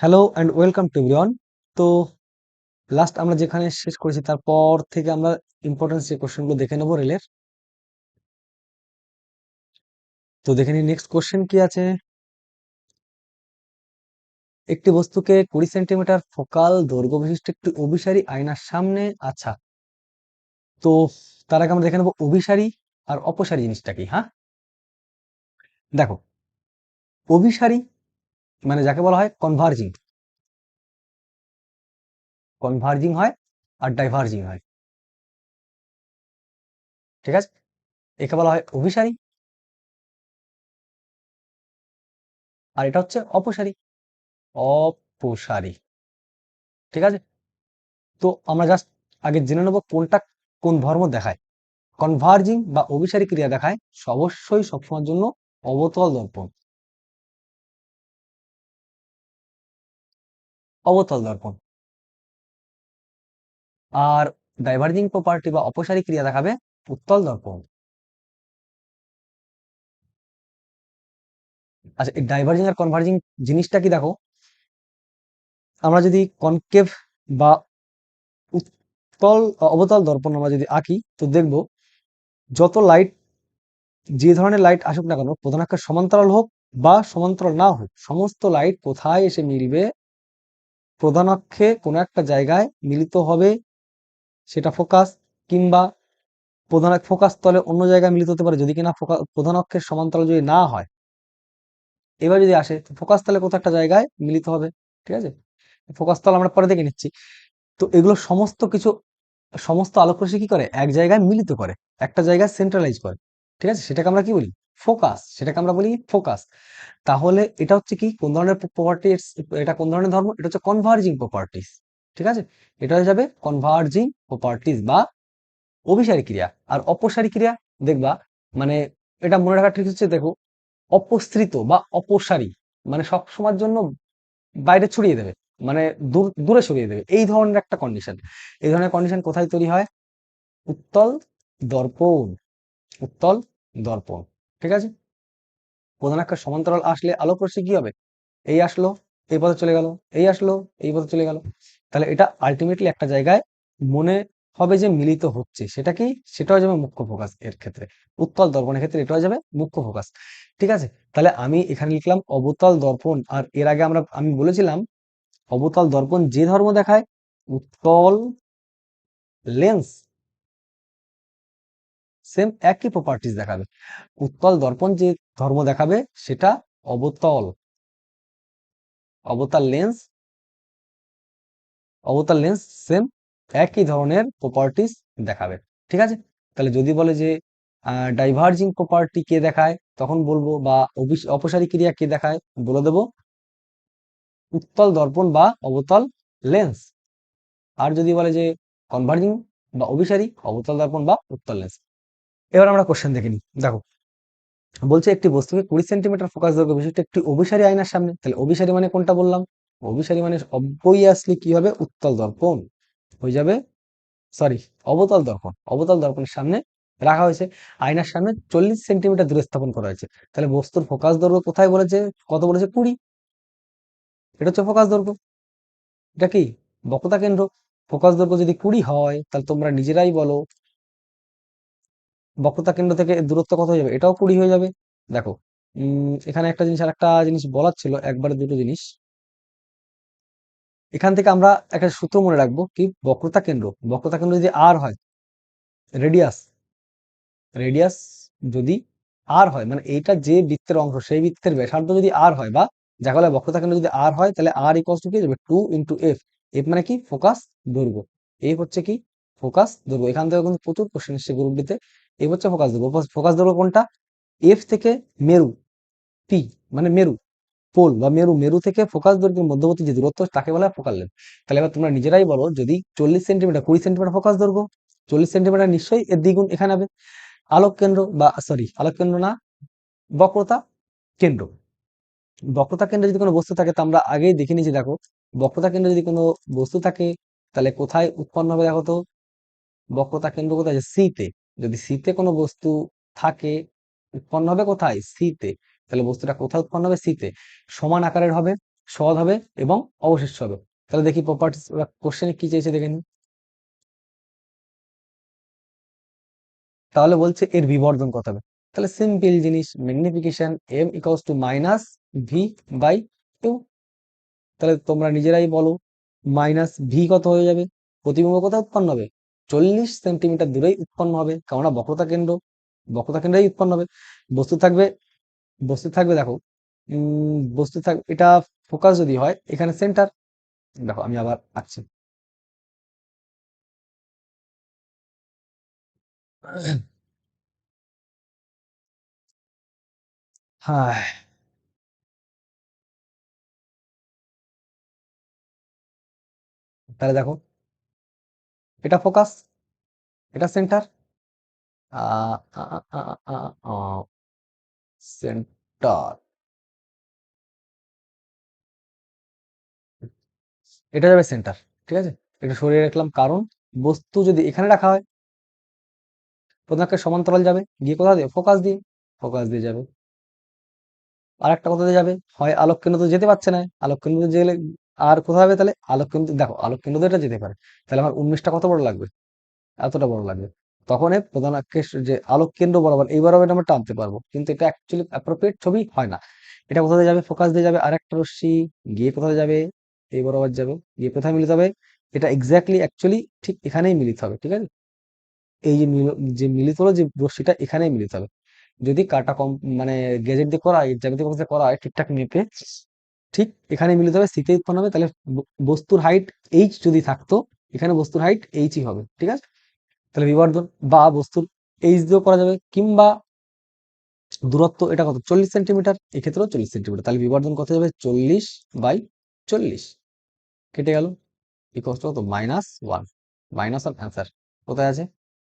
Hello and welcome to everyone. তো last আমরা যেখানে শেষ করেছি তারপর থেকে আমরা ইম্পর্টেন্স যে কোশ্চেনগুলো দেখে নেবো রেলের। তো দেখে নিই নেক্সট কোশ্চেন কি আছে। একটি বস্তুকে 20 সেন্টিমিটার ফোকাল দৈর্ঘ্য বিশিষ্ট একটি অভিসারী আয়নার সামনে। আচ্ছা, তো তার আগে আমরা দেখে নেবো অভিসারী আর অপসারী জিনিসটা কি। হ্যাঁ, দেখো, অভিসারী মানে যাকে বলা হয় কনভার্জিং, কনভার্জিং হয় আর ডাইভার্জিং হয়। ঠিক আছে, একে বলা হয় অভিসারী আর এটা হচ্ছে অপসারী। অপসারী, ঠিক আছে। তো আমরা জাস্ট আগে জেনে নেবো কোনটা কোন ধর্ম দেখায়। কনভার্জিং বা অভিসারী ক্রিয়া দেখায় অবশ্যই সবসময়ের জন্য অবতল দর্পণ। অবতল দর্পণ। আর ডাইভার্জিং প্রপার্টি বা অপসারী ক্রিয়া দেখাবে উত্তল দর্পণ। আচ্ছা, এই ডাইভার্জিং আর কনভার্জিং জিনিসটা কি দেখো, আমরা যদি কনকেভ বা উত্তল অবতল দর্পণ আমরা যদি আঁকি তো দেখবো যত লাইট, যে ধরনের লাইট আসুক না কেন, প্রধান সমান্তরাল হোক বা সমান্তরাল না হোক, সমস্ত লাইট কোথায় এসে মিলবে, প্রধান অক্ষে কোনো একটা জায়গায় মিলিত হবে, সেটা ফোকাস, কিংবা ফোকাস তলে অন্য জায়গায় মিলিত হতে পারে যদি কিনা প্রধান অক্ষের সমান্তরাল যদি না হয়। এবার যদি আসে তো ফোকাস তলে কোথাও একটা জায়গায় মিলিত হবে। ঠিক আছে, ফোকাস তল আমরা পরে দেখে নিচ্ছি। তো এগুলো সমস্ত কিছু, সমস্ত আলোকরশ্মি কি করে, এক জায়গায় মিলিত করে, একটা জায়গায় সেন্ট্রালাইজ করে। ঠিক আছে, সেটাকে আমরা কি বলি, ফোকাস। সেটাকে আমরা বলি ফোকাস। তাহলে এটা হচ্ছে কি, কোন ধরনের প্রপার্টিস, এটা কোন ধরনের ধর্ম, এটা হচ্ছে কনভার্জিং প্রপার্টিস। ঠিক আছে, এটা হয়ে যাবে কনভার্জিং প্রপার্টিস বা অভিসারী ক্রিয়া। আর অপসারী ক্রিয়া দেখবা, মানে এটা মনে রাখার ট্রিক হচ্ছে, দেখো, অপসৃত বা অপসারী মানে সব সময়ের জন্য বাইরে ছড়িয়ে দেবে, মানে দূরে সরিয়ে দেবে, এই ধরনের একটা কন্ডিশন। এই ধরনের কন্ডিশন কোথায় তৈরি হয়, উত্তল দর্পণ। উত্তল দর্পণ। ঠিক আছে, প্রধান একটা সমান্তরাল আসলে আলোক রশ্মি কি হবে, এই আসলো, এই পথে চলে গেল, এই আসলো, এই পথে চলে গেল। তাহলে এটা আলটিমেটলি একটা জায়গায় মনে হবে যে মিলিত হচ্ছে, সেটা কি, সেটা হয়ে যাবে মুখ্য ফোকাস। এর ক্ষেত্রে উত্তল দর্পণের ক্ষেত্রে এটা হয়ে যাবে মুখ্য ফোকাস। ঠিক আছে, তাহলে আমি এখানে লিখলাম অবতল দর্পণ। আর এর আগে আমি বলেছিলাম অবতল দর্পণ যে ধর্ম দেখায়, উত্তল লেন্স সেম একই প্রপার্টিজ দেখাবে। উত্তল দর্পণ যে ধর্ম দেখাবে সেটা অবতল, অবতার লেন্স, অবতার লেন্স সেম একই ধরনের প্রপার্টিস দেখাবে। ঠিক আছে, তাহলে যদি বলে যে ডাইভার্জিং প্রপার্টি কে দেখায়, তখন বলবো, বা অপসারী ক্রিয়া কে দেখায়, বলে দেবো উত্তল দর্পণ বা অবতল লেন্স। আর যদি বলে যে কনভার্জিং বা অভিসারী, অবতল দর্পণ বা উত্তল লেন্স। এবার আমরা কোশ্চেন দেখে নিই। দেখো, বলছে একটি বস্তুকে 20 সেন্টিমিটার ফোকাস দৈর্ঘ্য বিশিষ্ট একটি অভিসারী আয়নার সামনে। তাহলে অভিসারী মানে কোনটা বললাম, অভিসারী মানে অবভিয়াসলি কি হবে, উত্তল দর্পণ হয়ে যাবে, সরি, অবতল দর্পণ। অবতল দর্পণের সামনে রাখা হয়েছে, আয়নার সামনে 40 সেন্টিমিটার দূরে স্থাপন করা হয়েছে। তাহলে বস্তুর ফোকাস দৈর্ঘ্য কোথায় বলেছে, কত বলেছে, 20। এটা হচ্ছে ফোকাস দৈর্ঘ্য। এটা কি, বক্রতা কেন্দ্র। ফোকাস দৈর্ঘ্য যদি 20 হয় তাহলে তোমরা নিজেরাই বলো বক্রতা কেন্দ্র থেকে এর দূরত্ব কত হয়ে যাবে, এটাও 20 হয়ে যাবে। দেখো, এখানে একটা জিনিস, আর একটা জিনিস বলার ছিল, একবারে দুটো জিনিস। এখান থেকে আমরা একটা সূত্র মনে রাখবো কি, বক্রতা কেন্দ্র, বক্রতা কেন্দ্র যদি আর হয়, রেডিয়াস, রেডিয়াস যদি আর হয়, মানে এইটা যে বৃত্তের অংশ সেই বৃত্তের ব্যাসার্ধ যদি আর হয়, বা যাকে বলে বক্রতা কেন্দ্র যদি আর হয়, তাহলে আর ইকুয়ালস টু কি যাবে, 2 × এফ। এফ মানে কি, ফোকাস দৈর্ঘ্য। এফ হচ্ছে কি, ফোকাস দৈর্ঘ্য। এখান থেকে কিন্তু প্রচুর কোশ্চেন এসেছে গ্রুপ ডিতে। এফ হচ্ছে ফোকাস দৈর্ঘ্য। ফোকাস দৈর্ঘ্য কোনটা, এফ থেকে মেরু, পি মানে মেরু, পোল বা মেরু, মেরু থেকে ফোকাস দৈর্ঘ্যের মধ্যবর্তী যে দূরত্ব তাকে বলা হয় ফোকাল লেন্থ। তাহলে এবার তোমরা নিজেরাই বলো, যদি 40 সেন্টিমিটার, 20 সেন্টিমিটার ফোকাস দৈর্ঘ্য, 40 সেন্টিমিটার নিশ্চয়ই এর দ্বিগুণ এখানে হবে। আলোক কেন্দ্র বা সরি, আলোক কেন্দ্র না, বক্রতা কেন্দ্র। বক্রতা কেন্দ্রে যদি কোনো বস্তু থাকে, তো আমরা আগেই দেখে নিয়েছি। দেখো, বক্রতা কেন্দ্রে যদি কোনো বস্তু থাকে তাহলে কোথায় উৎপন্ন হবে, দেখো তো, বক্রতা কেন্দ্র কোথায়, সি তে। যদি সি তে কোনো বস্তু থাকে, উৎপন্ন হবে কোথায়, সি তে। তাহলে বস্তুটা কোথায় উৎপন্ন হবে, সি তে। সমান আকারের হবে, সৎ হবে এবং অবশিষ্ট হবে। তাহলে দেখি প্রপার্টিস কোশ্চেনে কি চেয়েছে দেখে নিই। তাহলে বলছে এর বিবর্ধন কত হবে। তাহলে সিম্পল জিনিস, magnification M equals to minus V by two. তাহলে তোমরা নিজেরাই বলো মাইনাস ভি কত হয়ে যাবে, প্রতিবিম্ব কোথায় উৎপন্ন হবে, 40 সেন্টিমিটার দূরেই উৎপন্ন হবে, কেননা বক্রতা কেন্দ্র, বক্রতা কেন্দ্রেই উৎপন্ন হবে। বস্তু থাকবে, বস্তু থাকবে দেখো, বস্তু থাকবে, এটা ফোকাস যদি হয় এখানে সেন্টার। দেখো আমি আবার আঁকছি। হ্যাঁ, তাহলে দেখো এটা ফোকাস, এটা সেন্টার, সেন্টার, এটা যাবে সেন্টার। ঠিক আছে, এটা সরিয়ে রাখলাম, কারণ বস্তু যদি এখানে রাখা হয় প্রথমে সমান্তরাল যাবে, গিয়ে কোথা দিয়ে, ফোকাস দিয়ে, ফোকাস দিয়ে যাবে। আর একটা কোথা দিয়ে যাবে, হয় আলোক কেন্দ্র তো যেতে পারছে না, আলোক কেন্দ্র গেলে আর কোথায় হবে, তাহলে আলোক কেন্দ্র, দেখো আলোক কেন্দ্র তো এটা যেতে পারে, তাহলে আমার উন্মেষটা কত বড় লাগবে, এতটা বড় লাগবে। তখন এর প্রধান অক্ষের যে আলোক কেন্দ্র বরাবর এই বরাবর আমরা টানতে পারবো, কিন্তু এটা অ্যাকচুয়ালি অ্যাপ্রোপ্রিয়েট ছবি হয় না। এটা কোথায় যাবে, ফোকাস দিয়ে যাবে, আর একটা রশ্মি গিয়ে কোথায় যাবে, এই বরাবর যাবে, গিয়ে কোথায় মিলিত হবে, এটা এক্স্যাক্টলি অ্যাকচুয়ালি ঠিক এখানেই মিলিত হবে। ঠিক আছে, এই যে যে মিলিত হলো যে রশ্মিটা এখানেই মিলিত হবে। যদি কাটা কম মানে গেজেট দিয়ে করা হয়, জ্যামিতি বক্সে করা হয় ঠিকঠাক মেপে, ঠিক এখানে মিলিত হবে, সিতে উৎপন্ন হবে। তাহলে বস্তুর হাইট এইচ যদি থাকতো, এখানে বস্তুর হাইট এইচই হবে। ঠিক আছে, তাহলে বিবর্ধন বা বস্তুর এইচ দিয়েও করা যাবে, কিংবা দূরত্ব এটা কত, 40 সেন্টিমিটার, এক্ষেত্রেও 40 সেন্টিমিটার, তাহলে বিবর্ধন কত যাবে, 40/40, কেটে গেল, ইকুয়াল টু কত, -1, -1 অ্যান্সার কোথায় আছে,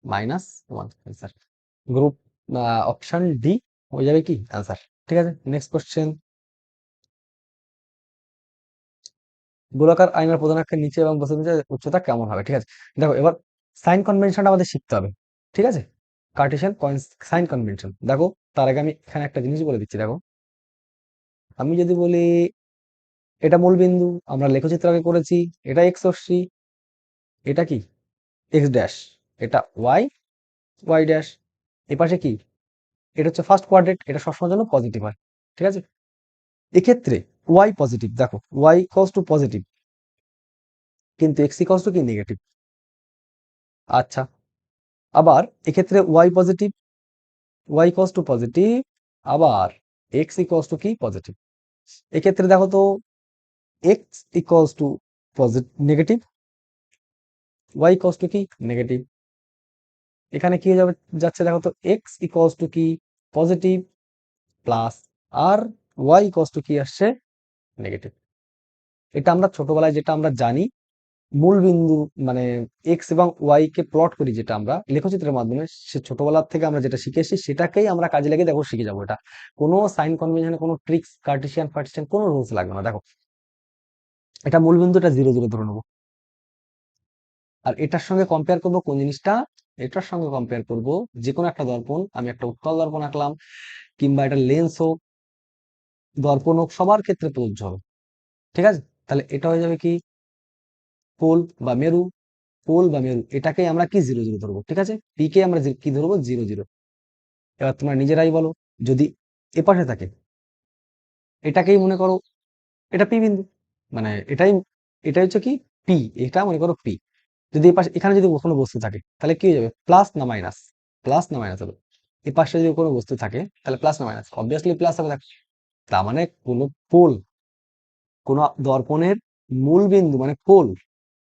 -1 অ্যান্সার। গ্রুপ অপশন ডি হয়ে যাবে কি অ্যান্সার। ঠিক আছে, নেক্সট কোশ্চেন। গোলাকার আয়নার প্রধান অক্ষের নিচে এবং বস্তুর নিচে উচ্চতা কেমন হবে। ঠিক আছে, দেখো এবার সাইন কনভেনশনটা আমাদের শিখতে হবে। ঠিক আছে, কার্টেশিয়ান সাইন কনভেনশন দেখো, তার আগে আমি এখানে একটা জিনিস বলে দিচ্ছি। দেখো আমি যদি বলি এটা মূল বিন্দু, আমরা লেখচিত্র আগে করেছি, এটা এক্স অক্ষী, এটা কি এক্স ড্যাশ, এটা ওয়াই, ওয়াই ড্যাশ, এ পাশে কি, এটা হচ্ছে ফার্স্ট কোয়াড্রেন্ট, এটা সবসময় জন্য পজিটিভ হয়। ঠিক আছে, এক্ষেত্রে ওয়াই পজিটিভ, দেখো ওয়াই ইকুয়ালস টু পজিটিভ, কিন্তু এক্স ইকুয়ালস টু কি নেগেটিভ। আচ্ছা, আবার এক্ষেত্রে Y positive, Y equals to positive, আবার এক্স ইকুয়ালস টু কি পজিটিভ। এক্ষেত্রে দেখো তো X equals to positive negative, Y equals to কি নেগেটিভ। এখানে কি হয়ে যাবে, যাচ্ছে দেখো তো, এক্স ইকুয়ালস টু কি পজিটিভ প্লাস, আর ওয়াই ইকুয়ালস টু কি আসছে নেগেটিভ। এটা আমরা ছোটবেলায় যেটা আমরা জানি, মূল বিন্দু মানে এক্স এবং ওয়াই কে প্লট করি যেটা আমরা লেখচিত্রের মাধ্যমে, সে ছোটবেলার থেকে আমরা যেটা শিখে এসেছি সেটাকেই আমরা কাজে লাগিয়ে দেখো শিখে যাবো। এটা কোনো সাইন কনভেনশনে কোনো ট্রিক্স, কার্টেসিয়ান ফার্টেসিয়ান কোনো রুলস লাগবে না। দেখো এটা মূল বিন্দুটা 0 0 ধরে নেবো, আর এটার সঙ্গে কম্পেয়ার করব কোন জিনিসটা, এটার সঙ্গে কম্পেয়ার করব যে কোনো একটা দর্পণ, আমি একটা উত্তল দর্পণ আঁকলাম, কিংবা এটা লেন্স হোক, দর্পণ হোক, সবার ক্ষেত্রে প্রযোজ্য হবে। ঠিক আছে, তাহলে এটা হয়ে যাবে কি পোল বা মেরু, পোল বা মেরু, এটাকে আমরা কি 0 0 ধরবো। ঠিক আছে, পি কে আমরা কি ধরবো, 0 0। এবার তোমরা নিজেরাই বলো, যদি এপাশে থাকে এটাকেই মনে করো এটা পি বিন্দু, মানে এটাই, এটা হচ্ছে কি পি, এটা মনে করো পি। যদি এপাশে এখানে যদি কোনো বস্তু থাকে তাহলে কি হয়ে যাবে, প্লাস না মাইনাস, প্লাস না মাইনাস হবে। এপাশে যদি কোনো বস্তু থাকে তাহলে প্লাস না মাইনাস, অবভিয়াসলি প্লাস হবে। দেখ তার মানে কোনো পোল, কোন দর্পণের মূল বিন্দু মানে পোল,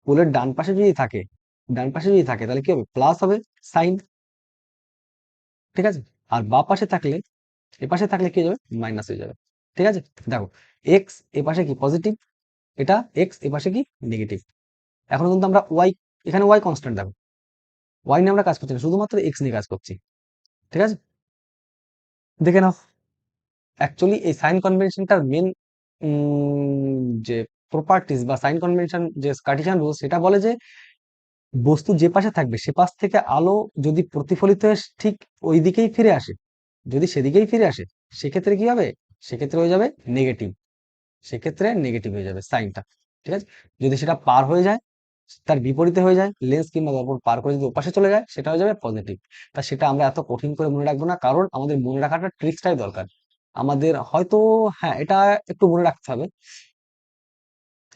পোলের ডান পাশে যদি থাকে, ডান পাশে যদি থাকে তাহলে কি হবে, প্লাস হবে সাইন। ঠিক আছে, আর বা পাশে থাকলে, এ পাশে থাকলে কি হয়ে যাবে, মাইনাস হয়ে যাবে। ঠিক আছে, দেখো এক্স এ পাশে কি পজিটিভ, এটা এক্স এ পাশে কি নেগেটিভ। এখন কিন্তু আমরা ওয়াই, এখানে ওয়াই কনস্ট্যান্ট, দেখো ওয়াই নিয়ে আমরা কাজ করছি না, শুধুমাত্র এক্স নিয়ে কাজ করছি। ঠিক আছে, দেখে নাও অ্যাকচুয়ালি এই সাইন কনভেনশনটার মেন যে প্রপার্টিস বা সাইন কনভেনশন যে কার্টেসিয়ান রুল, সেটা বলে যে বস্তু যে পাশে থাকবে সে পাশ থেকে আলো যদি প্রতিফলিত হয়ে ঠিক ওই দিকেই ফিরে আসে, যদি সেদিকেই ফিরে আসে, সেক্ষেত্রে কি হবে, সেক্ষেত্রে হয়ে যাবে নেগেটিভ। সেক্ষেত্রে নেগেটিভ হয়ে যাবে সাইনটা। ঠিক আছে, যদি সেটা পার হয়ে যায়, তার বিপরীতে হয়ে যায়, লেন্স কিংবা দর্পণ পার করে যদি ওপাশে চলে যায়, সেটা হয়ে যাবে পজিটিভ। তা সেটা আমরা এত কঠিন করে মনে রাখবো না, কারণ আমাদের মনে রাখাটা ট্রিক্সটাই দরকার আমাদের হয়তো। হ্যাঁ, এটা একটু মনে রাখতে হবে।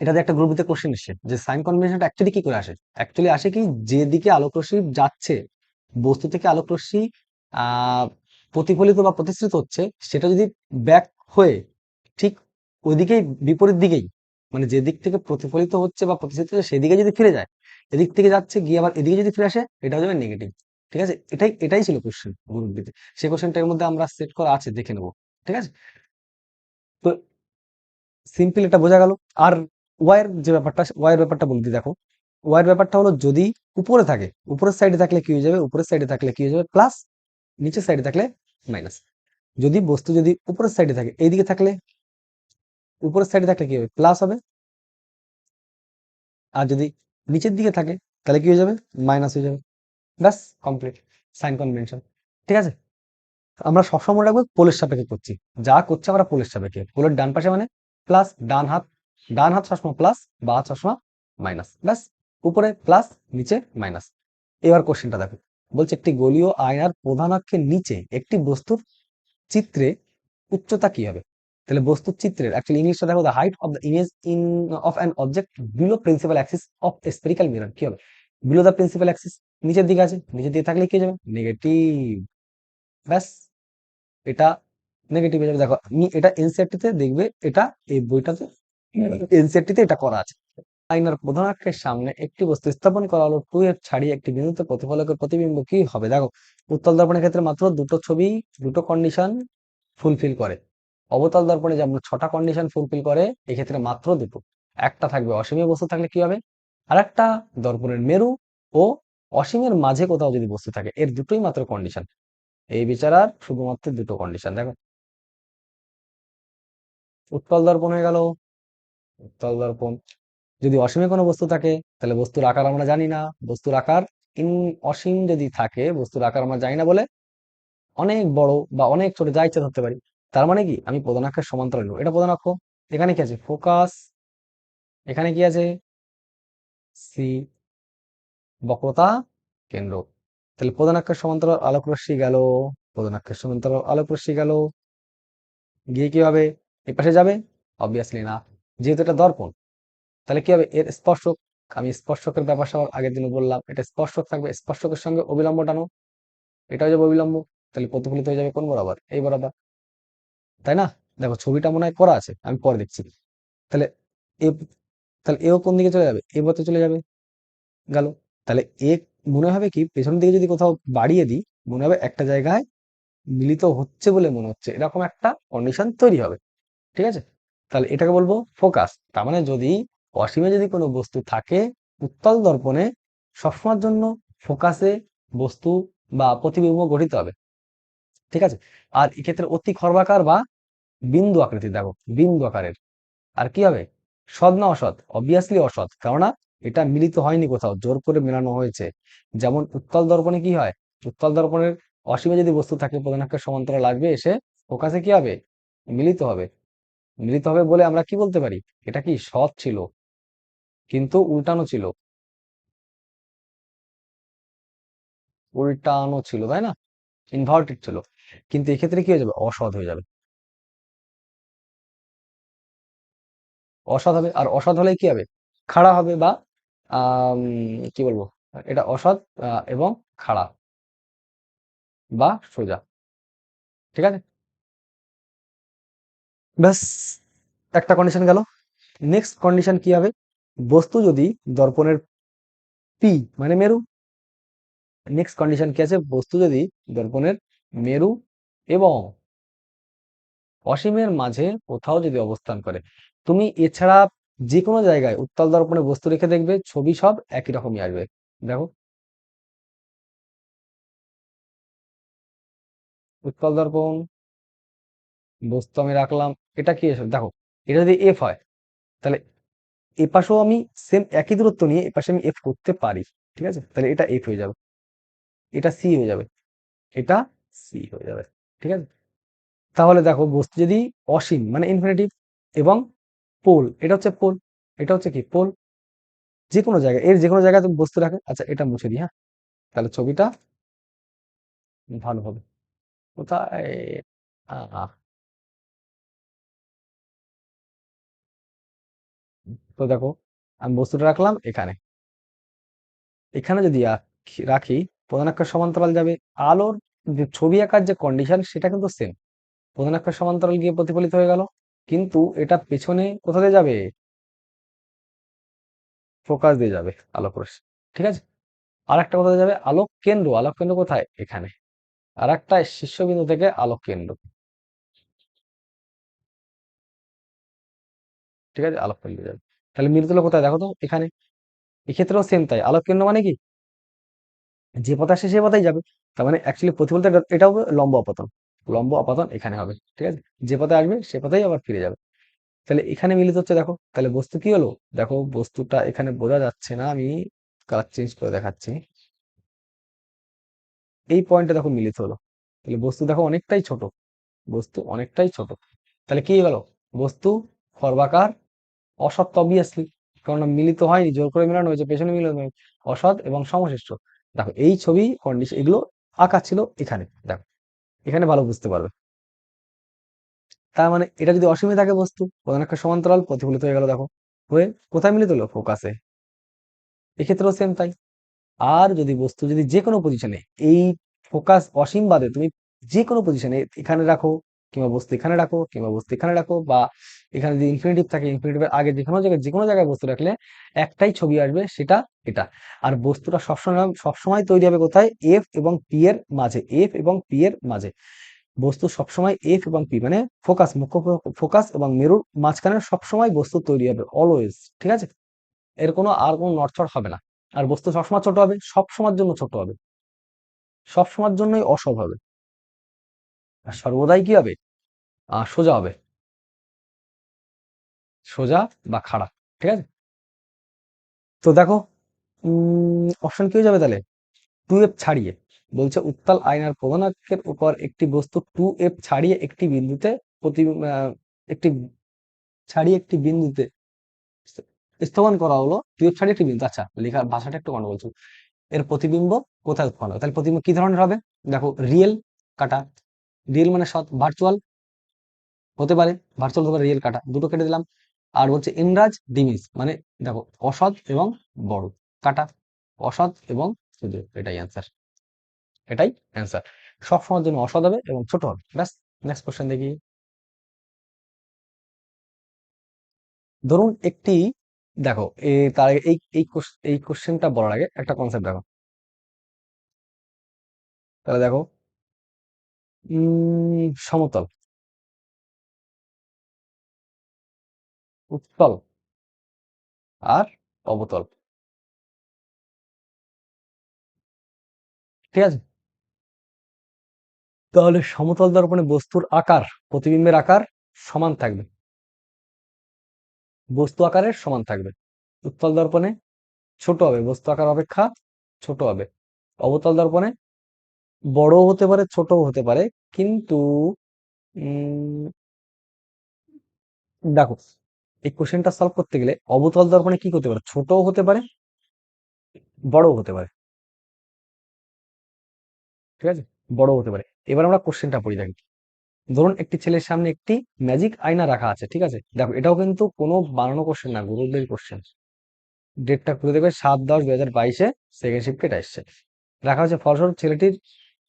এটাতে একটা গ্রুপে কোশ্চেন এসেছে যে সাইন কনভেনশনটা অ্যাকচুয়ালি কি করে আসে। অ্যাকচুয়ালি আসে কি, যেদিকে আলোক রশ্মি যাচ্ছে, বস্তু থেকে আলোক রশ্মি আহ প্রতিফলিত বা প্রতিসৃত হচ্ছে, সেটা যদি ব্যাক হয়ে ঠিক ওইদিকেই, বিপরীত দিকেই, মানে যে দিক থেকে প্রতিফলিত হচ্ছে বা প্রতিসৃত হচ্ছে সেদিকে যদি ফিরে যায়, এদিক থেকে যাচ্ছে গিয়ে আবার এদিকে যদি ফিরে আসে, এটা হয়ে যাবে নেগেটিভ। ঠিক আছে, এটাই এটাই ছিল কোশ্চেন গ্রুপ বিতে। সেই কোশ্চেনটার মধ্যে আমরা সেট করা আছে, দেখে নেবো। ঠিক আছে, তো সিম্পল এটা বোঝা গেল। আর ওয়াইয়ের ব্যাপারটা বলতে দেখো, ওয়াইয়ের ব্যাপারটা হলো যদি উপরে থাকে, উপরের সাইডে থাকলে কি হয়ে যাবে, উপরের সাইডে থাকলে কি হয়ে যাবে প্লাস, নিচের সাইডে থাকলে মাইনাস। যদি বস্তু যদি উপরের সাইডে থাকে, এইদিকে থাকলে, উপরের সাইডে থাকলে কি হবে, প্লাস হবে। আর যদি নিচের দিকে থাকে, তাহলে কি হয়ে যাবে, মাইনাস হয়ে যাবে। ব্যাস, কমপ্লিট সাইন কনভেনশন। ঠিক আছে, আমরা সবসময় মনে রাখবো পোলের সাপেক্ষে করছি, যা করছি আমরা পোলের সাপেক্ষে। পোলের ডান পাশে মানে প্লাস, ডান হাত সবসময় প্লাস, বা হাত সবসময় মাইনাস। ব্যাস, উপরে প্লাস, নিচে মাইনাস। এবার কোশ্চেনটা দেখো, বলছে একটি গোলীয় আয়নার প্রধান অক্ষের নিচে একটি বস্তুর চিত্রে উচ্চতা কি হবে। তাহলে বস্তুর চিত্রের অ্যাকচুয়ালি ইংলিশটা দেখো, the height of the image in of an object below principal Axis of A spherical mirror কি হবে। বিলো দ্য প্রিন্সিপাল অ্যাক্সিস, নিচের দিকে আছে, নিচের দিকে থাকলে কি হয়ে যাবে, নেগেটিভ। ব্যাস, এটা নেগেটিভ হয়ে যাবে। দেখো আমি এটা এনসিইআরটি তে দেখবে, এটা এই বইটাতে এনসিইআরটি তে এটা করা আছে। আয়নার প্রধান অক্ষের সামনে একটি বস্তু স্থাপন করা হলো, 2f ছাড়িয়ে একটি বিন্দুতে প্রতিফলকের প্রতিবিম্ব কি হবে। দেখো, উত্তল দর্পণের ক্ষেত্রে মাত্র দুটো ছবি, দুটো কন্ডিশন ফুলফিল করে। অবতল দর্পণে যেমন 6টা কন্ডিশন ফুলফিল করে, এক্ষেত্রে মাত্র দুটো। একটা থাকবে অসীমে বস্তু থাকলে কি হবে, আর একটা দর্পণের মেরু ও অসীমের মাঝে কোথাও যদি বস্তু থাকে, এর দুটোই মাত্র কন্ডিশন। এই বিচারার শুধুমাত্র দুটো কন্ডিশন। দেখো, উৎকল দর্পণ হয়ে গেল, উত্তল দর্পণ। যদি অসীমে কোনো বস্তু থাকে, তাহলে বস্তুর আকার আমরা জানি না। বস্তুর আকার ইন অসীম যদি থাকে, বস্তুর আকার আমরা জানি না বলে অনেক বড় বা অনেক ছোট যা ইচ্ছা ধরতে পারি। তার মানে কি, আমি প্রধান অক্ষের সমান্তরাল নেব, এটা প্রধান অক্ষ। এখানে কি আছে, ফোকাস। এখানে কি আছে, সি, বক্রতা কেন্দ্র। তাহলে প্রধান অক্ষের সমান্তরাল আলোক রশ্মি গেল, প্রধান অক্ষের সমান্তরাল আলোক রশ্মি গেল, গিয়ে কি হবে, এই পাশে যাবে, অবভিয়াসলি না, যেহেতু এটা দর্পণ। তাহলে কি হবে, এর স্পর্শক, আমি স্পর্শকের ব্যাপার সবার আগের দিনে বললাম, এটা স্পর্শক থাকবে, স্পর্শকের সঙ্গে অবিলম্ব টানো, এটা হয়ে যাবে অবিলম্ব। তাহলে প্রতিফলিত হয়ে যাবে কোন বরাবর, এই বরাবর, তাই না। দেখো ছবিটা মনে হয় করা আছে, আমি পরে দেখছি। তাহলে এ, তাহলে এও কোন দিকে চলে যাবে, এ পথে চলে যাবে, গেল। তাহলে এ মনে হবে কি, পেছন দিকে যদি কোথাও বাড়িয়ে দিই, মনে হবে একটা জায়গায় মিলিত হচ্ছে বলে মনে হচ্ছে, এরকম একটা কন্ডিশন তৈরি হবে। ঠিক আছে, তাহলে এটাকে বলবো ফোকাস। তার মানে যদি অসীমে যদি কোনো বস্তু থাকে, উত্তল দর্পণে সবসময়ের জন্য ফোকাসে বস্তু বা প্রতিবিম্ব গঠিত হবে। ঠিক আছে, আর এক্ষেত্রে অতি খর্বাকার বা বিন্দু আকৃতি, দেখো বিন্দু আকারের। আর কি হবে, সৎ না অসৎ, অবভিয়াসলি অসৎ, কেননা এটা মিলিত হয়নি, কোথাও জোর করে মেলানো হয়েছে। যেমন উত্তল দর্পণে কি হয়, উত্তল দর্পণের অসীমে যদি বস্তু থাকে, প্রধান অক্ষের সমান্তরাল আসবে, এসে ফোকাসে কি হবে, মিলিত হবে। মিলিত হবে বলে আমরা কি বলতে পারি, এটা কি সৎ ছিল, কিন্তু উল্টানো ছিল, উল্টানো ছিল, তাই না, ইনভার্টেড ছিল। কিন্তু এক্ষেত্রে কি হয়ে যাবে, অসৎ হয়ে যাবে, অসৎ হবে। আর অসৎ হলে কি হবে, খাড়া হবে বা আম, কি বলবো, এটা অসৎ এবং খাড়া বা সোজা। ঠিক আছে, ব্যাস, একটা কন্ডিশন গেল। নেক্সট কন্ডিশন কি হবে, বস্তু যদি দর্পণের পি মানে মেরু, নেক্সট কন্ডিশন কি আছে, বস্তু যদি দর্পণের মেরু এবং অসীমের মাঝে কোথাও যদি অবস্থান করে, তুমি এছাড়া যে কোনো জায়গায় উত্তল দর্পণে বস্তু রেখে দেখবে, ছবি সব একই রকমই আসবে। দেখো, উত্তল দর্পণ, বস্তু আমি রাখলাম, এটা কি এসব, দেখো এটা যদি এফ হয়, তাহলে এ পাশেও আমি সেম একই দূরত্ব নিয়ে এপাশে আমি এফ করতে পারি। ঠিক আছে, তাহলে এটা এফ হয়ে যাবে, এটা সি হয়ে যাবে, এটা সি হয়ে যাবে। ঠিক আছে, তাহলে দেখো বস্তু যদি অসীম মানে ইনফিনিটিভ এবং পোল, এটা হচ্ছে পোল, এটা হচ্ছে কি পোল। যে কোনো জায়গায়, এর যে কোনো জায়গায় তুমি বস্তু রাখে। আচ্ছা এটা মুছে দিই, হ্যাঁ, তাহলে ছবিটা ভালো হবে। কোথায়? আহ, তো দেখো, আমি বস্তুটা রাখলাম এখানে। এখানে যদি রাখি, প্রধান অক্ষের সমান্তরাল যাবে। আলোর যে ছবি আঁকার যে কন্ডিশন সেটা কিন্তু সেম। প্রধান অক্ষের সমান্তরাল গিয়ে প্রতিফলিত হয়ে গেল, কিন্তু এটা পেছনে কোথা দিয়ে যাবে? ফোকাস দিয়ে যাবে আলোক রশ্মি, ঠিক আছে। আর একটা কোথায় যাবে? আলোক কেন্দ্র। আলোক কেন্দ্র কোথায়? এখানে। আর একটা শীর্ষবিন্দু থেকে আলোক কেন্দ্র, ঠিক আছে, আলোক কেন্দ্র যাবে। তাহলে মিলিত হলো কোথায়? দেখো তো এখানে। এক্ষেত্রেও সেম তাই। আলোক কেন্দ্র মানে কি? যে পথে আসে সে পথেই যাবে। তার মানে অ্যাকচুয়ালি প্রতিফলিত এটা হবে লম্ব আপাতন। লম্ব আপাতন এখানে হবে, ঠিক আছে। যে পথে আসবে সে পথেই আবার ফিরে যাবে। তাহলে এখানে মিলিত হচ্ছে, দেখো তাহলে বস্তু কি হলো? দেখো বস্তুটা এখানে বোঝা যাচ্ছে না, আমি কালার চেঞ্জ করে দেখাচ্ছি। এই পয়েন্টে দেখো মিলিত হলো। তাহলে বস্তু দেখো অনেকটাই ছোট, বস্তু অনেকটাই ছোট। তাহলে কি হয়ে গেল? বস্তু সর্বাকার, অসৎ অবভিয়াসলি, কারণ মিলিত হয়নি, জোর করে মেলানো হয়েছে, পেছনে মিলানো হয়েছে। অসৎ এবং সমশিষ্ট। দেখো এই ছবি কন্ডিশন এগুলো আঁকা ছিল এখানে, দেখো এখানে ভালো বুঝতে পারবে। তার মানে এটা যদি অসীমে থাকে বস্তু, প্রধান একটা সমান্তরাল প্রতিফলিত হয়ে গেল, দেখো হয়ে কোথায় মিলিত হলো? ফোকাসে। এক্ষেত্রেও সেম তাই। আর যদি বস্তু যদি যে কোনো পজিশনে, এই ফোকাস অসীম বাদে তুমি যে কোনো পজিশনে এখানে রাখো, কিংবা বস্তু এখানে রাখো, কিংবা বস্তু এখানে রাখো, বা এখানে যদি ইনফিনিটিভ থাকে ইনফিনিটিভের আগে যে কোনো জায়গায় বস্তু রাখলে একটাই ছবি আসবে, সেটা এটা। আর বস্তুটা সবসময় তৈরি হবে কোথায়? এফ এবং পি এর মাঝে, এফ এবং পি এর মাঝে। বস্তু সবসময় এফ এবং পি মানে ফোকাস, মুখ্য ফোকাস এবং মেরুর মাঝখানে সবসময় বস্তু তৈরি হবে অলওয়েজ, ঠিক আছে। এর কোনো আর কোনো নড়চড় হবে না। আর বস্তু সবসময় ছোট হবে, সব সময়ের জন্য ছোট হবে, সব সময়ের জন্যই অসৎ হবে। আর সর্বদাই কি হবে? সোজা হবে, সোজা বা খাড়া, ঠিক আছে। তো দেখো, অপশন কি হয়ে যাবে তাহলে? টু এফ ছাড়িয়ে, বলছে উত্তল আয়নার প্রধান অক্ষের উপর একটি বস্তু টু এফ ছাড়িয়ে একটি বিন্দুতে প্রতি একটি ছাড়িয়ে একটি বিন্দুতে স্থাপন করা হলো। টু এফ ছাড়িয়ে একটি বিন্দু, আচ্ছা লেখার ভাষাটা একটু গন্ডগোল ছিল। এর প্রতিবিম্ব কোথায় উৎপন্ন হবে? তাহলে প্রতিবিম্ব কি ধরনের হবে? দেখো রিয়েল কাটা, রিয়েল মানে সৎ, ভার্চুয়াল হতে পারে, ভার্চুয়াল হতে পারে, রিয়েল কাটা, দুটো কেটে দিলাম। আর বলছে ইনরাজ ডিমিস মানে দেখো অসৎ এবং বড় কাটা, অসৎ এবং ক্ষুদ্র, এটাই অ্যান্সার, এটাই অ্যান্সার। সব সময়ের জন্য অসৎ হবে এবং ছোট হবে, ব্যাস। নেক্সট কোশ্চেন দেখি। ধরুন একটি, দেখো তার আগে এই কোশ্চেনটা বলার আগে একটা কনসেপ্ট দেখো। তাহলে দেখো, সমতল, উত্তল আর অবতল, ঠিক আছে। তাহলে সমতল দর্পণে বস্তুর আকার, প্রতিবিম্বের আকার সমান থাকবে, বস্তু আকারের সমান থাকবে। উত্তল দর্পণে ছোট হবে, বস্তু আকার অপেক্ষা ছোট হবে। অবতল দর্পণে বড়ও হতে পারে, ছোটও হতে পারে, কিন্তু উম, দেখো এই কোশ্চেনটা সলভ করতে গেলে অবতল দর্পণে কি করতে পারে? ছোটও হতে পারে, বড়ও হতে পারে, ঠিক আছে, বড়ও হতে পারে। এবার আমরা কোশ্চেনটা পড়ি, দেখি। ধরুন একটি ছেলের সামনে একটি ম্যাজিক আয়না রাখা আছে, ঠিক আছে। দেখো এটাও কিন্তু কোনো বানানো কোশ্চেন না, গুরুদের কোশ্চেন। ডেটটা খুলে দেখবে 7/10/2022-এ সেকেন্ড শিফটে এটা এসছে। রাখা হচ্ছে, ফলস্বরূপ ছেলেটির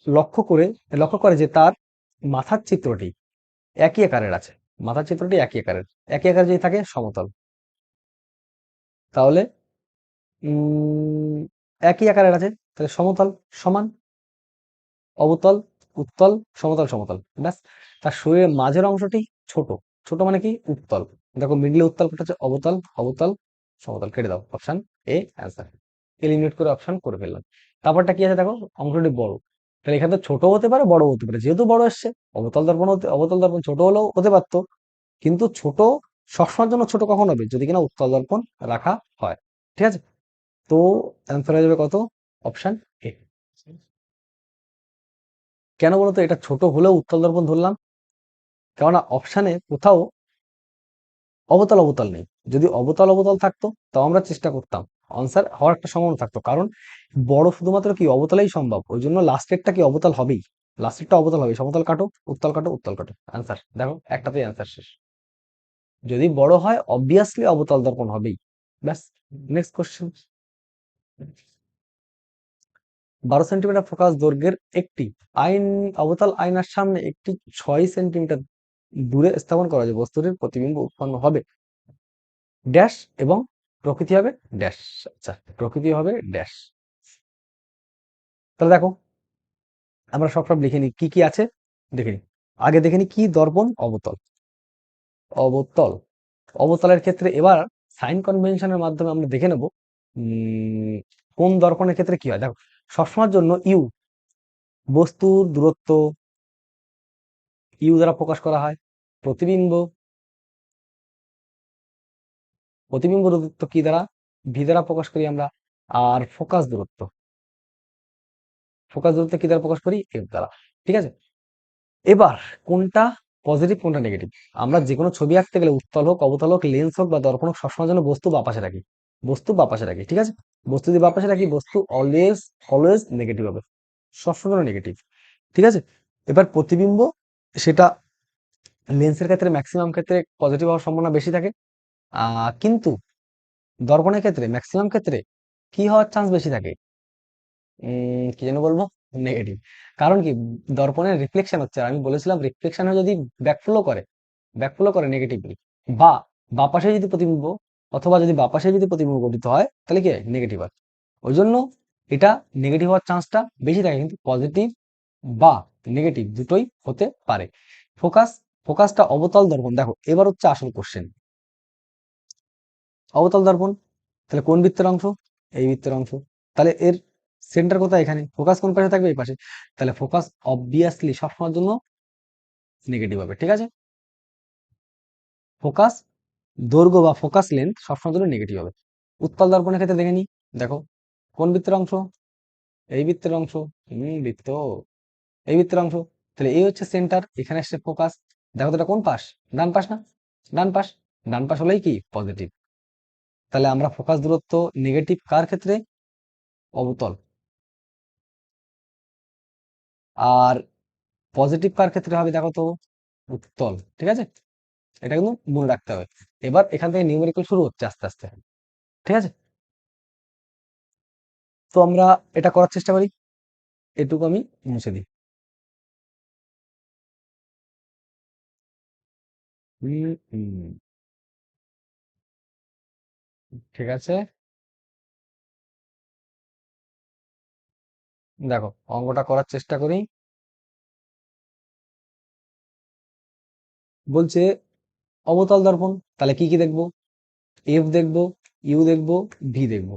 লক্ষ্য করে যে তার মাথার চিত্রটি একই আকারের আছে, মাথার চিত্রটি একই আকারের, একই আকারে যদি থাকে সমতল। তাহলে উম একই আকারের আছে, তাহলে সমতল, সমান। অবতল, উত্তল, সমতল, সমতল, ব্যাস। তার শরীরের মাঝের অংশটি ছোট, ছোট মানে কি? উত্তল। দেখো মিডলে উত্তল কোটা হচ্ছে, অবতল, অবতল, সমতল, কেটে দাও, অপশন এ অ্যান্সার। এলিমিনেট করে অপশন করে ফেললাম। তারপরটা কি আছে দেখো, অংশটি বড়। তাহলে এখানে তো ছোট হতে পারে, বড় হতে পারে, যেহেতু বড় এসছে, অবতল দর্পণ ছোট হলেও হতে পারতো, কিন্তু ছোট সবসময়ের জন্য ছোট কখন হবে? যদি কিনা উত্তল দর্পণ রাখা হয়, ঠিক আছে। তো অ্যান্সার হয়ে যাবে কত? Option A. কেন বলতো এটা ছোট হলেও উত্তল দর্পণ ধরলাম? কেননা অপশানে কোথাও অবতল অবতল নেই। যদি অবতল অবতল থাকতো তাও আমরা চেষ্টা করতাম, আনসার হওয়ার একটা সম্ভাবনা থাকতো, কারণ বড় শুধুমাত্র কি অবতলেই সম্ভব, ওই জন্য লাস্টেরটা কি অবতল হবেই, লাস্টেরটা অবতল হবে। সমতল কাটো, উত্তল কাটো, উত্তল কাটো, আনসার দেখো একটাতেই আনসার শেষ। যদি বড় হয় অবভিয়াসলি অবতল দর্পণ হবেই। ব্যাস। Next question. 12 সেন্টিমিটার ফোকাস দৈর্ঘ্যের একটি আইন অবতল আয়নার সামনে একটি 6 সেন্টিমিটার দূরে স্থাপন করা যায়, বস্তুটির প্রতিবিম্ব উৎপন্ন হবে ড্যাশ এবং প্রকৃতি হবে ড্যাশ। আচ্ছা, প্রকৃতি হবে ড্যাশ। তাহলে দেখো আমরা সব সব লিখে নিই কি কি আছে, দেখে নিই। আগে দেখে নিই কি দর্পণ, অবতল। অবতল, অবতলের ক্ষেত্রে এবার সাইন কনভেনশনের মাধ্যমে আমরা দেখে নেব কোন দর্পণের ক্ষেত্রে কি হয়। দেখো সবসময়ের জন্য ইউ, বস্তুর দূরত্ব ইউ দ্বারা প্রকাশ করা হয়। প্রতিবিম্ব, প্রতিবিম্ব দূরত্ব কি দ্বারা, ভি দ্বারা প্রকাশ করি আমরা। আর ফোকাস দূরত্ব, ফোকাস দূরত্ব কি দ্বারা প্রকাশ করি, এফ দ্বারা। ঠিক আছে, এবার কোনটা পজিটিভ কোনটা নেগেটিভ, আমরা যে কোনো ছবি আঁকতে গেলে উত্তল হোক অবতল হোক লেন্স হোক বা দর্পণ হোক সবসময় যেন বস্তু বা পাশে রাখি, বস্তু বা পাশে রাখি। ঠিক আছে, বস্তু যদি বা পাশে রাখি বস্তু অলওয়েজ অলওয়েজ নেগেটিভ হবে, সবসময় নেগেটিভ। ঠিক আছে, এবার প্রতিবিম্ব, সেটা লেন্সের ক্ষেত্রে ম্যাক্সিমাম ক্ষেত্রে পজিটিভ হওয়ার সম্ভাবনা বেশি থাকে, কিন্তু দর্পণের ক্ষেত্রে ম্যাক্সিমাম ক্ষেত্রে কি হওয়ার চান্স বেশি থাকে, কি যেন বলবো, নেগেটিভ। কারণ কি, দর্পণের রিফ্লেকশন হচ্ছে, আর আমি বলেছিলাম রিফ্লেকশন যদি ব্যাকফ্লো করে, ব্যাকফ্লো করে নেগেটিভলি, বা বাপাশে যদি প্রতিবিম্ব, অথবা যদি বাপাশে যদি প্রতিবিম্ব গঠিত হয় তাহলে কি নেগেটিভ হয়। ওই জন্য এটা নেগেটিভ হওয়ার চান্সটা বেশি থাকে, কিন্তু পজিটিভ বা নেগেটিভ দুটোই হতে পারে। ফোকাস, ফোকাসটা অবতল দর্পণ। দেখো এবার হচ্ছে আসল কোশ্চেন, অবতল দর্পণ, তাহলে কোন বৃত্তের অংশ, এই বৃত্তের অংশ। তাহলে এর সেন্টার কোথায়, এখানে। ফোকাস কোন পাশে থাকবে, এই পাশে। তাহলে ফোকাস অবভিয়াসলি সবসময়ের জন্য নেগেটিভ হবে। ঠিক আছে, ফোকাস দৈর্ঘ্য বা ফোকাস লেন্থ সবসময়ের জন্য নেগেটিভ হবে। উৎপল দর্পণের ক্ষেত্রে দেখে নিই, দেখো কোন বৃত্তের অংশ, এই বৃত্তের অংশ, বৃত্ত, এই বৃত্তের অংশ। তাহলে এই হচ্ছে সেন্টার, এখানে আসছে ফোকাস। দেখো তো এটা কোন পাশ, ডান পাশ না, ডান পাশ, ডান পাশ হলেই কি পজিটিভ। তাহলে আমরা ফোকাস দূরত্ব নেগেটিভ কার ক্ষেত্রে, অবতল। আর পজিটিভ কার ক্ষেত্রে হবে দেখো তো, উত্তল। ঠিক আছে, এটা কিন্তু মনে রাখতে হবে। এবার এখান থেকে নিউমেরিক্যাল শুরু হচ্ছে আস্তে আস্তে। ঠিক আছে, তো আমরা এটা করার চেষ্টা করি, এটুকু আমি মুছে দিই। হুম, হুম, ঠিক আছে, দেখো অঙ্কটা করার চেষ্টা করি। বলছে অবতল দর্পণ, তাহলে কি কি দেখবো, এফ দেখবো, ইউ দেখবো, ভি দেখবো।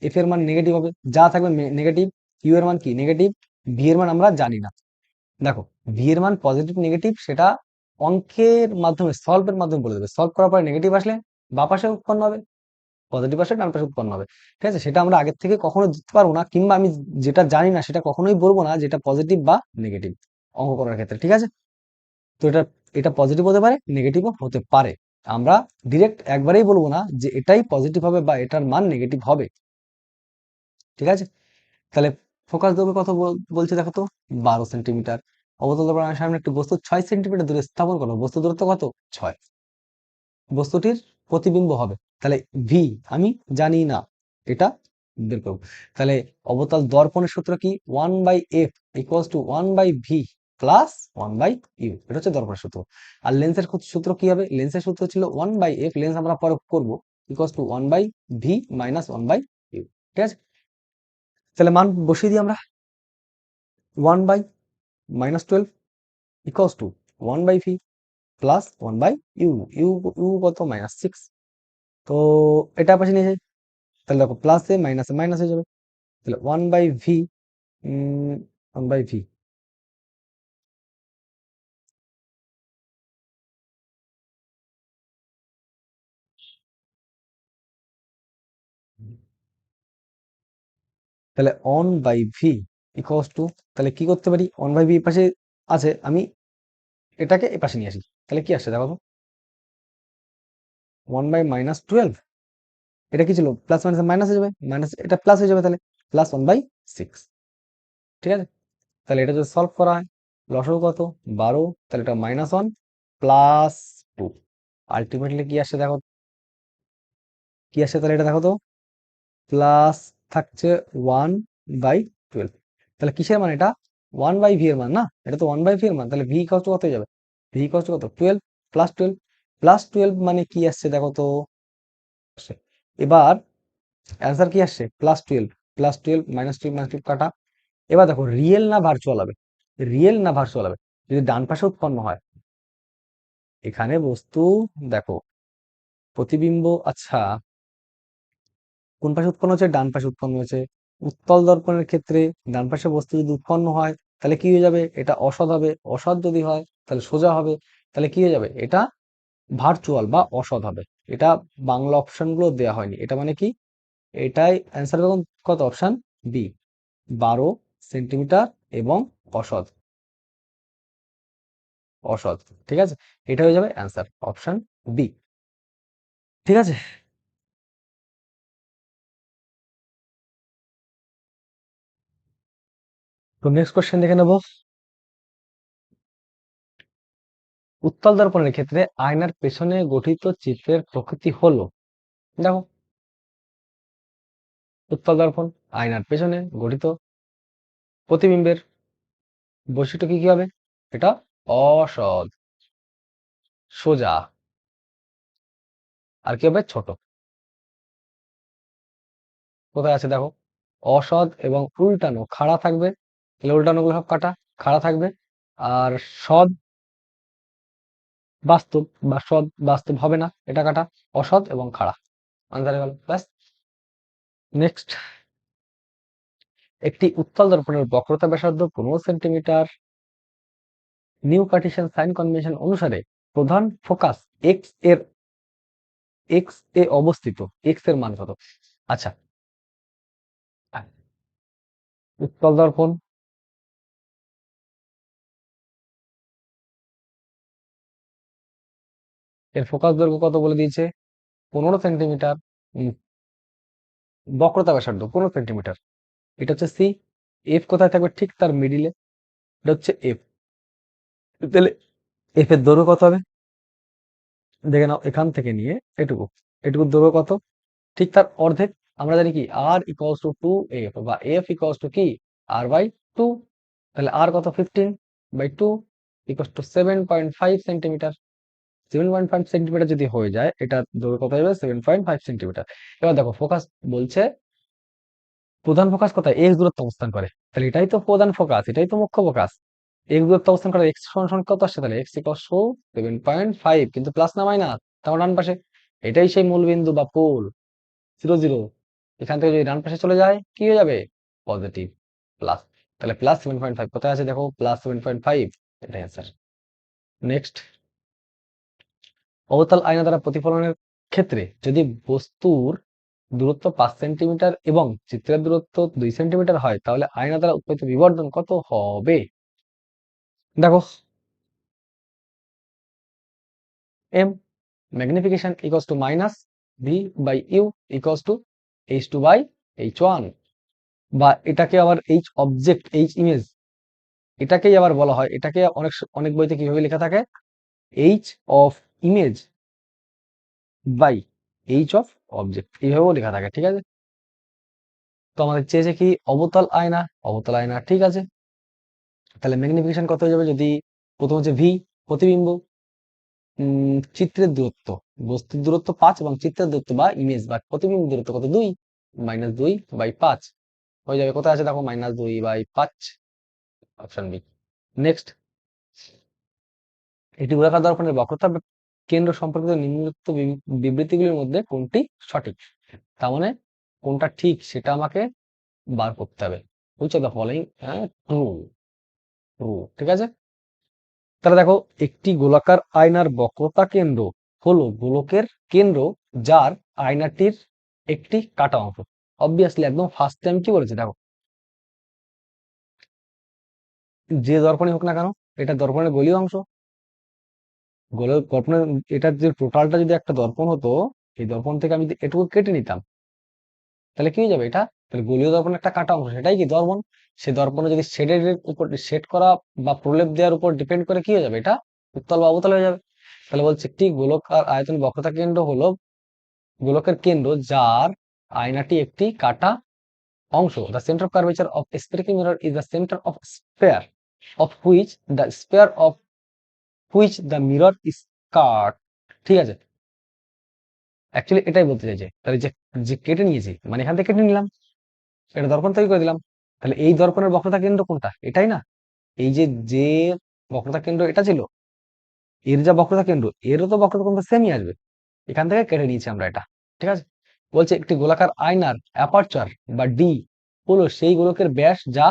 এফ এর মান নেগেটিভ হবে, যা থাকবে নেগেটিভ। ইউ এর মান কি নেগেটিভ, ভি এর মান আমরা জানি না। দেখো ভি এর মান পজিটিভ নেগেটিভ সেটা অঙ্কের মাধ্যমে সলভের মাধ্যমে বলে দেবে, সলভ করার পরে নেগেটিভ আসলে বা পাশে উৎপন্ন হবে, পজিটিভ আসলে ডান পাশে উৎপন্ন হবে। ঠিক আছে, সেটা আমরা আগের থেকে কখনো দিতে পারবো না, কিংবা আমি যেটা জানি না সেটা কখনোই বলবো না যেটা পজিটিভ বা নেগেটিভ অঙ্ক করার ক্ষেত্রে। ঠিক আছে, তো এটা এটা পজিটিভ হতে পারে নেগেটিভও হতে পারে, আমরা ডিরেক্ট একবারেই বলবো না যে এটাই পজিটিভ হবে বা এটার মান নেগেটিভ হবে। ঠিক আছে, তাহলে ফোকাস দৈর্ঘ্য কত বলছে দেখো তো, 12 সেন্টিমিটার। অবতল দর্পণের সামনে একটি বস্তু 6 সেন্টিমিটার দূরে স্থাপন করো, বস্তু দূরত্ব কত, 6। বস্তুটির প্রতিবিম্ব হবে, তাহলে ভি আমি জানি না, এটা বের করবো। তাহলে অবতল দর্পণের সূত্র কি, 1/f equals to 1/v plus 1/u, এটা হচ্ছে দর্পণের সূত্র। আর লেন্সের সূত্র কি হবে, লেন্সের সূত্র ছিল 1/f, লেন্স আমরা পরে করবো, equals to 1/v minus 1/u। ঠিক আছে, তাহলে মান বসিয়ে দিই আমরা, 1/-12 equals to 1/v plus 1/u, U U কত, -6। তো এটা পাশে নিয়ে যাই, তাহলে দেখো প্লাসে মাইনাসে মাইনাস হয়ে যাবে, তাহলে 1/v, 1/v, তাহলে 1/v ইকুয়ালস টু, তাহলে কি করতে পারি, 1/v পাশে আছে, আমি এটাকে এ পাশে নিয়ে আসি, তাহলে কি আসছে দেখো তো, 1/-12, এটা কি ছিল, প্লাস মাইনাস মাইনাস হয়ে যাবে, মাইনাস এটা প্লাস হয়ে যাবে, তাহলে +1/6। ঠিক আছে, তাহলে এটা যদি সলভ করা হয়, লসাগু কত, 12, তাহলে এটা -1 +2, আলটিমেটলি কি আসছে দেখো, কি আসছে, তাহলে এটা দেখো তো, প্লাস থাকছে 1/12, তাহলে কিসের মান এটা, 1/v এর মান না, এটা তো 1/v এর মান, তাহলে v কত কত হয়ে যাবে, v কত 12, +12 মানে কি আসছে দেখো তো, এবার অ্যান্সার কি আসছে, +12, -12 কাটা। এবার দেখো রিয়েল না ভার্চুয়াল হবে, রিয়েল না ভার্চুয়াল হবে, যদি ডান পাশে উৎপন্ন হয়, এখানে বস্তু দেখো প্রতিবিম্ব, আচ্ছা কোন পাশে উৎপন্ন হচ্ছে, ডান পাশে উৎপন্ন হয়েছে, উত্তল দর্পণের ক্ষেত্রে ডান পাশে বস্তু যদি উৎপন্ন হয় তাহলে কি হয়ে যাবে, এটা অসৎ হবে, অসৎ যদি হয় তাহলে সোজা হবে, তাহলে কি হয়ে যাবে, এটা ভার্চুয়াল বা অসৎ হবে। এটা বাংলা অপশন গুলো দেওয়া হয়নি, এটা মানে কি, এটাই অ্যান্সার কত, অপশন বি, 12 সেন্টিমিটার এবং অসৎ, অসৎ, ঠিক আছে, এটা হয়ে যাবে অ্যান্সার, অপশন বি। ঠিক আছে, তো নেক্সট কোশ্চেন দেখে নেব। উত্তল দর্পণের ক্ষেত্রে আয়নার পেছনে গঠিত চিত্রের প্রকৃতি হলো, দেখো উত্তল দর্পণ, আয়নার পেছনে গঠিত প্রতিবিম্বের বৈশিষ্ট্য কি কি হবে, এটা অসৎ, সোজা, আর কি হবে, ছোট। কোথায় আছে দেখো, অসৎ এবং উল্টানো, খাড়া থাকবে, তাহলে উল্টানো গুলো সব কাটা, খাড়া থাকবে, আর সৎ বাস্তব বা সৎ বাস্তব হবে না, এটা কাটা, অসৎ এবং খাড়া, আনসার হয়ে গেল, ব্যাস। নেক্সট, একটি উত্তল দর্পণের বক্রতা ব্যাসার্ধ 15 centimetre, new Cartesian sign convention অনুসারে প্রধান ফোকাস এক্স এর, এক্স এ অবস্থিত, এক্স এর মান কত, আচ্ছা উত্তল দর্পণ, এর ফোকাস দৈর্ঘ্য কত বলে দিয়েছে, 15 সেন্টিমিটার, বক্রতা ব্যাসার্ধ 15 সেন্টিমিটার, এটা হচ্ছে সি, এফ কোথায় থাকবে, ঠিক তার মিডিলে, এটা হচ্ছে এফ, তাহলে এফ এর দৈর্ঘ্য কত হবে, দেখে নাও এখান থেকে নিয়ে এটুকু, এটুকুর দৈর্ঘ্য কত, ঠিক তার অর্ধেক, আমরা জানি কি r = 2f, বা f = কি, r/2, তাহলে r কত, 15/2 = 7.5 সেন্টিমিটার, 7.5 সেন্টিমিটার যদি হয়ে যায়, এটা দৈর্ঘ্য কত হবে, 7.5 সেন্টিমিটার। এবার দেখো ফোকাস বলছে, প্রধান ফোকাস কোথায়, এক্স দূরত্ব অবস্থান করে, তাহলে এটাই তো প্রধান ফোকাস, এটাই তো মুখ্য ফোকাস, এক্স দূরত্ব অবস্থান করে, এক্স সমান কত আসছে, তাহলে x = 7.5, কিন্তু প্লাস না মাইনাস, তারপর ডান পাশে, এটাই সেই মূল বিন্দু বা পোল, 0 0, এখান থেকে যদি ডান পাশে চলে যায় কি হয়ে যাবে, পজিটিভ, প্লাস, তাহলে +7.5 কোথায় আছে দেখো, +7.5, এটাই অ্যান্সার। নেক্সট, অবতল আয়না দ্বারা প্রতিফলনের ক্ষেত্রে যদি বস্তুর দূরত্ব 5 সেন্টিমিটার এবং চিত্রের দূরত্ব 2 সেন্টিমিটার হয়, তাহলে আয়না দ্বারা উৎপাদিত বিবর্ধন কত হবে, দেখো এম, ম্যাগনিফিকেশন -v/u h2/h1, বা এটাকে আবার এইচ অবজেক্ট, এইচ ইমেজ, এটাকেই আবার বলা হয়, এটাকে অনেক অনেক বইতে কিভাবে লেখা থাকে, H of image by H of object, এইভাবেও লেখা থাকে, ঠিক আছে। তো আমাদের চেয়েছে কি, অবতল আয়না, অবতল আয়না, ঠিক আছে, তাহলে ম্যাগনিফিকেশন কত হয়ে যাবে, যদি প্রথম হচ্ছে ভি, প্রতিবিম্ব, চিত্রের দূরত্ব, বস্তুর দূরত্ব 5 এবং চিত্রের দূরত্ব বা ইমেজ বা প্রতিবিম্ব দূরত্ব কত, 2, -2/5 হয়ে যাবে, কোথায় আছে দেখো, -2/5, অপশন বি। নেক্সট, এটি গোলাকার দর্পণের বক্রতা কেন্দ্র সম্পর্কিত নিম্নোক্ত বিবৃতিগুলির মধ্যে কোনটি সঠিক, তার মানে কোনটা ঠিক সেটা আমাকে বার করতে হবে, which of the following true, true, ঠিক আছে। তাহলে দেখো, একটি গোলাকার আয়নার বক্রতা কেন্দ্র হলো গোলকের কেন্দ্র, যার আয়নাটির একটি কাটা অংশ, অবভিয়াসলি একদম ফার্স্ট টাইম কি বলেছে দেখো, যে দর্পণই হোক না কেন, এটা দর্পণের গোলীয় অংশ, দর্পণের এটার যে টোটালটা যদি একটা দর্পণ হতো, এই দর্পণ থেকে আমি যদি এটুকু কেটে নিতাম, তাহলে কি হয়ে যাবে এটা? তাহলে গোলীয় দর্পণের একটা কাটা অংশ, সেটাই কি দর্পণ। সেই দর্পণে যদি শেডের উপর শেড করা বা প্রলেপ দেওয়ার উপর ডিপেন্ড করে কি হয়ে যাবে এটা? উত্তল বা অবতল হয়ে যাবে। তাহলে বলছে একটি গোলকার আয়তন বক্রতা কেন্দ্র হলো গোলকের কেন্দ্র যার আয়নাটি একটি কাটা অংশ। The center of curvature of a spherical mirror is the center of sphere of which the mirror is cut. ঠিক আছে, অ্যাকচুয়ালি এটাই বলতে চাইছে। তাহলে যে যে কেটে নিয়েছি মানে এখান থেকে কেটে নিলাম, এটা দর্পণ তৈরি করে দিলাম। তাহলে এই দর্পণের বক্রতা কেন্দ্র কোনটা? এটাই না। এই যে যে বক্রতা কেন্দ্র এটা ছিল, এর যা বক্রতা কেন্দ্র, এরও তো বক্রতা কেন্দ্র সেমই আসবে। এখান থেকে কেটে নিয়েছি আমরা এটা। ঠিক আছে, বলছে একটি গোলাকার আয়নার অ্যাপারচার বা ডি হলো সেই গোলকের ব্যাস যা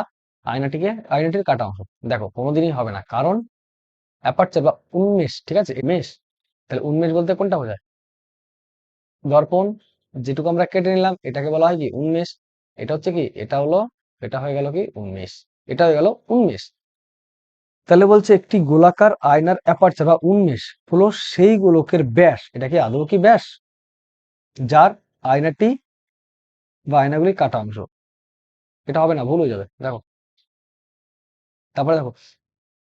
আয়নাটির কাটা অংশ। দেখো কোনোদিনই হবে না, কারণ অ্যাপারচার বা উন্মেষ, ঠিক আছে, মেষ। তাহলে উন্মেষ বলতে কোনটা বোঝায়? দর্পণ। যেটুকু আমরা কেটে নিলাম এটাকে বলা হয় কি? উন্মেষ। এটা হচ্ছে কি? এটা হয়ে গেল কি? উন্মেষ। এটা হয়ে গেল উন্মেষ। তাহলে বলছে একটি গোলাকার আয়নার অ্যাপারচার বা উন্মেষ হলো সেই গোলকের ব্যাস, এটা কি আদৌ কি ব্যাস, যার আয়নাটি বা আয়নাগুলি কাটা অংশ। এটা হবে না, ভুল হয়ে যাবে। দেখো তারপরে দেখো,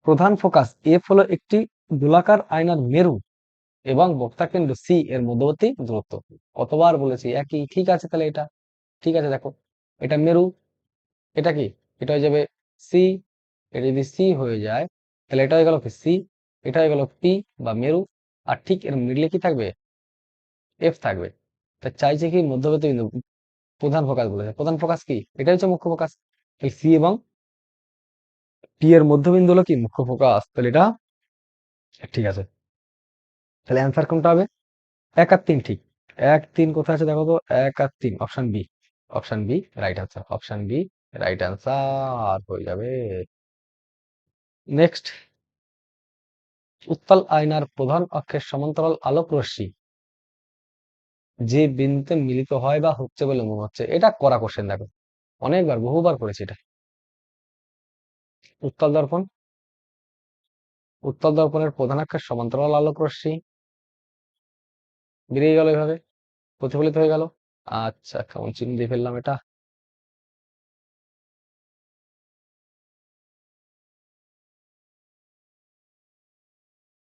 প্রধান ফোকাস এফ হলো একটি গোলাকার আয়নার মেরু এবং বক্তা কেন্দ্র সি এর মধ্যবর্তী দূরত্ব। কতবার বলেছি একই। ঠিক আছে, তাহলে এটা ঠিক আছে। দেখো এটা মেরু, এটা কি? এটা হয়ে যাবে সি। এটা যদি সি হয়ে যায় তাহলে এটা হয়ে গেল কি? সি। এটা হয়ে গেল পি বা মেরু। আর ঠিক এর মিডলে কি থাকবে? এফ থাকবে। তা চাইছে কি? মধ্যবর্তী বিন্দু, প্রধান ফোকাস বলেছে। প্রধান ফোকাস কি? এটা হচ্ছে মুখ্য ফোকাস। সি এবং পি এর মধ্যবিন্দু হলো কি? মুখ্য ফোকাস। তাহলে এটা ঠিক আছে। তাহলে অ্যান্সার কোনটা হবে? 1 আর 3 ঠিক। 1 3 কোথায় আছে দেখো তো? 1 আর 3, option B. Option B right answer. Option B right answer হয়ে যাবে। নেক্সট, উত্তল আয়নার প্রধান অক্ষের সমান্তরাল আলোক রশ্মি যে বিন্দুতে মিলিত হয় বা হচ্ছে বলে মনে হচ্ছে। এটা করা কোশ্চেন, দেখো অনেকবার বহুবার করেছি এটা। উত্তল দর্পণ, উত্তল দর্পণের প্রধান অক্ষের সমান্তরাল আলোক রশ্মি বেরিয়ে গেল, এভাবে প্রতিফলিত হয়ে গেল। আচ্ছা, কেমন চিহ্ন দিয়ে ফেললাম এটা?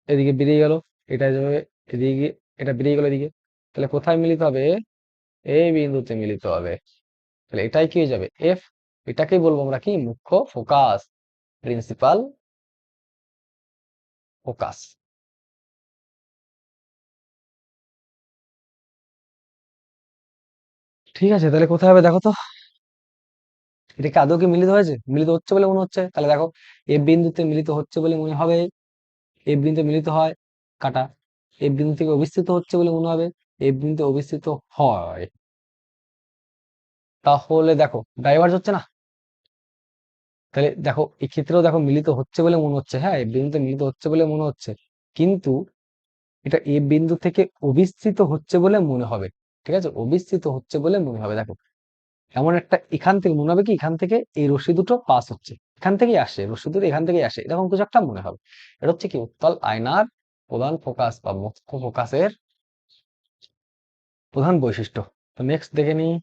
এদিকে বেরিয়ে গেল, এটা যাবে এদিকে, এটা বেরিয়ে গেল এদিকে। তাহলে কোথায় মিলিত হবে? এই বিন্দুতে মিলিত হবে। তাহলে এটাই কি হয়ে যাবে? এফ। এটাকেই বলবো আমরা কি? মুখ্য ফোকাস, প্রিন্সিপাল ফোকাস। ঠিক আছে, তাহলে কোথায় হবে দেখো তো? এটা কি আদৌ কি মিলিত হয়েছে? মিলিত হচ্ছে বলে মনে হচ্ছে। তাহলে দেখো, এফ বিন্দুতে মিলিত হচ্ছে বলে মনে হবে। এফ বিন্দুতে মিলিত হয়, কাটা। এফ বিন্দু থেকে অবিস্তৃত হচ্ছে বলে মনে হবে। এফ বিন্দুতে অবিস্তৃত হয়। তাহলে দেখো ডাইভার্জ হচ্ছে না। তাহলে দেখো এই ক্ষেত্রেও দেখো মিলিত হচ্ছে বলে মনে হচ্ছে। হ্যাঁ, এফ বিন্দুতে মিলিত হচ্ছে বলে মনে হচ্ছে, কিন্তু এটা এফ বিন্দু থেকে অবিস্তৃত হচ্ছে বলে মনে হবে। ঠিক আছে, অবিস্তৃত হচ্ছে বলে মনে হবে। দেখো এমন একটা, এখান থেকে মনে হবে কি? এখান থেকে এই রশ্মি দুটো পাস হচ্ছে, এখান থেকেই আসে রশ্মি দুটো, এখান থেকেই আসে, এরকম কিছু একটা মনে হবে। এটা হচ্ছে কি? উত্তল আয়নার প্রধান ফোকাস বা মুখ্য ফোকাসের প্রধান বৈশিষ্ট্য। তো নেক্সট দেখে নিই,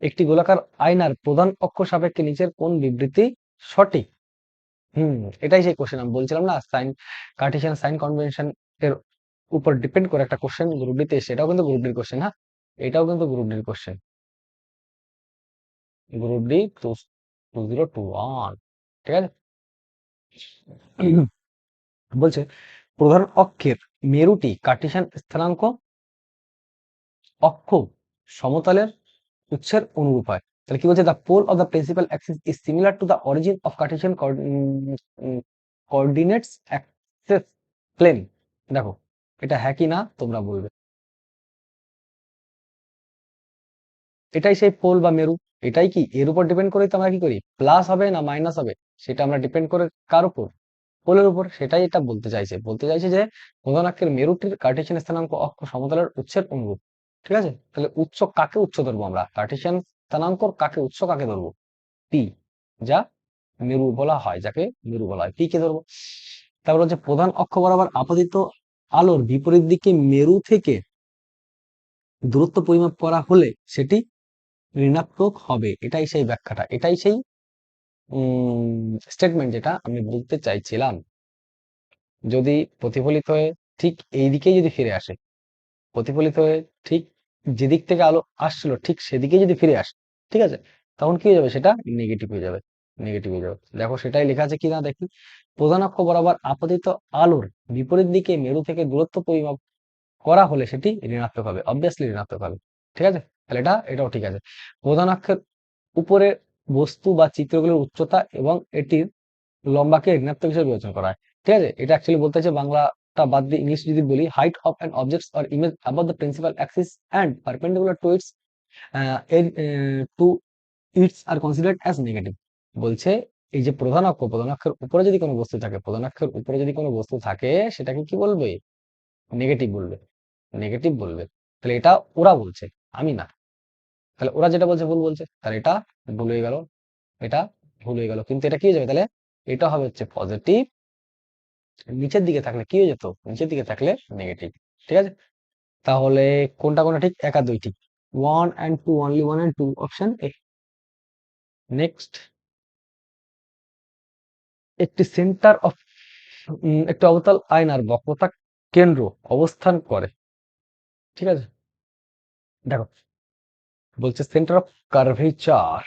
একটি গোলাকার আয়নার প্রধান অক্ষ সাপেক্ষে নিচের কোন বিবৃতি সঠিক? হুম, এটাই সেই কোশ্চেন আমি বলছিলাম না, কার্টেসিয়ান সাইন কনভেনশন এর উপর ডিপেন্ড করে একটা কোশ্চেন গ্রুপ ডিতে এসে। এটাও কিন্তু গ্রুপ ডির কোশ্চেন। হ্যাঁ, এটাও কিন্তু গ্রুপ ডির কোশ্চেন। Group D 2021। ঠিক আছে, বলছে প্রধান অক্ষের মেরুটি কার্টেসিয়ান স্থানাঙ্ক অক্ষ সমতলের উৎসের অনুরূপ হয়। তাহলে কি বলছে? The pole of the principal axis is similar to the origin of Cartesian coordinates axes plane. দেখো এটা হ্যাঁ কি না তোমরা বলবে। এটাই সেই পোল বা মেরু। এটাই কি? এর উপর ডিপেন্ড করে তো আমরা কি করি? প্লাস হবে না মাইনাস হবে, সেটা আমরা ডিপেন্ড করে কার উপর? পোলের উপর। সেটাই এটা বলতে চাইছে যে প্রধান অক্ষের মেরুটির কার্টেসিয়ান স্থানাঙ্ক অক্ষ সমতলের উৎসের অনুরূপ। ঠিক আছে, তাহলে উৎস কাকে উৎস ধরবো আমরা? কার্টেসিয়ান স্থানাঙ্ক কাকে উৎস কাকে ধরবো? পি, যা মেরু বলা হয়, যাকে মেরু বলা হয়, পি কে ধরবো। তারপর হচ্ছে প্রধান অক্ষ বরাবর আপতিত আলোর বিপরীত দিকে মেরু থেকে দূরত্ব পরিমাপ করা হলে সেটি ঋণাত্মক হবে। এটাই সেই ব্যাখ্যাটা, এটাই সেই স্টেটমেন্ট যেটা আমি বলতে চাইছিলাম। যদি প্রতিফলিত হয়ে ঠিক এই দিকেই যদি ফিরে আসে, প্রতিফলিত হয়ে ঠিক যেদিক থেকে আলো আসছিল ঠিক সেদিকে যদি ফিরে আসে, ঠিক আছে, তখন কি হয়ে যাবে, সেটা নেগেটিভ হয়ে যাবে, নেগেটিভ হয়ে যাবে। দেখো সেটাই লেখা আছে কিনা দেখি। প্রধান অক্ষ বরাবর আপতিত আলোর বিপরীত দিকে মেরু থেকে দূরত্ব পরিমাপ করা হলে সেটি ঋণাত্মক হবে, অবভিয়াসলি ঋণাত্মক হবে। ঠিক আছে, তাহলে এটাও ঠিক আছে। প্রধান অক্ষের উপরে বস্তু বা চিত্রগুলোর উচ্চতা এবং এটির লম্বাকে ঋণাত্মক হিসেবে বিবেচনা করা হয়। ঠিক আছে, এটা অ্যাকচুয়ালি বলতে চাইছে, বাংলাটা বাদ দিয়ে ইংলিশ যদি বলি, height of an object or image about the principal axis and perpendicular to its to its are considered as negative. বলছে এই যে প্রধান অক্ষ, প্রধান অক্ষের উপরে যদি কোনো বস্তু থাকে, প্রধান অক্ষের উপরে যদি কোনো বস্তু থাকে সেটাকে কি বলবে, নেগেটিভ বলবে, নেগেটিভ বলবে। তাহলে এটা ওরা বলছে, আমি না। তাহলে ওরা যেটা বলছে ভুল বলছে, তাহলে এটা ভুল হয়ে গেল, এটা ভুল হয়ে গেল। কিন্তু এটা কি হয়ে যাবে, তাহলে এটা হবে হচ্ছে পজিটিভ, নিচের দিকে থাকলে কি হয়ে যেত, নিচের দিকে থাকলে নেগেটিভ। ঠিক আছে, তাহলে কোনটা কোনটা ঠিক, এক আর দুই ঠিক, 1 and 2, only 1 and 2, option A. Next, একটি সেন্টার অফ একটি অবতল আয়নার বক্রতা কেন্দ্র অবস্থান করে। ঠিক আছে, দেখো বলছে centre of curvature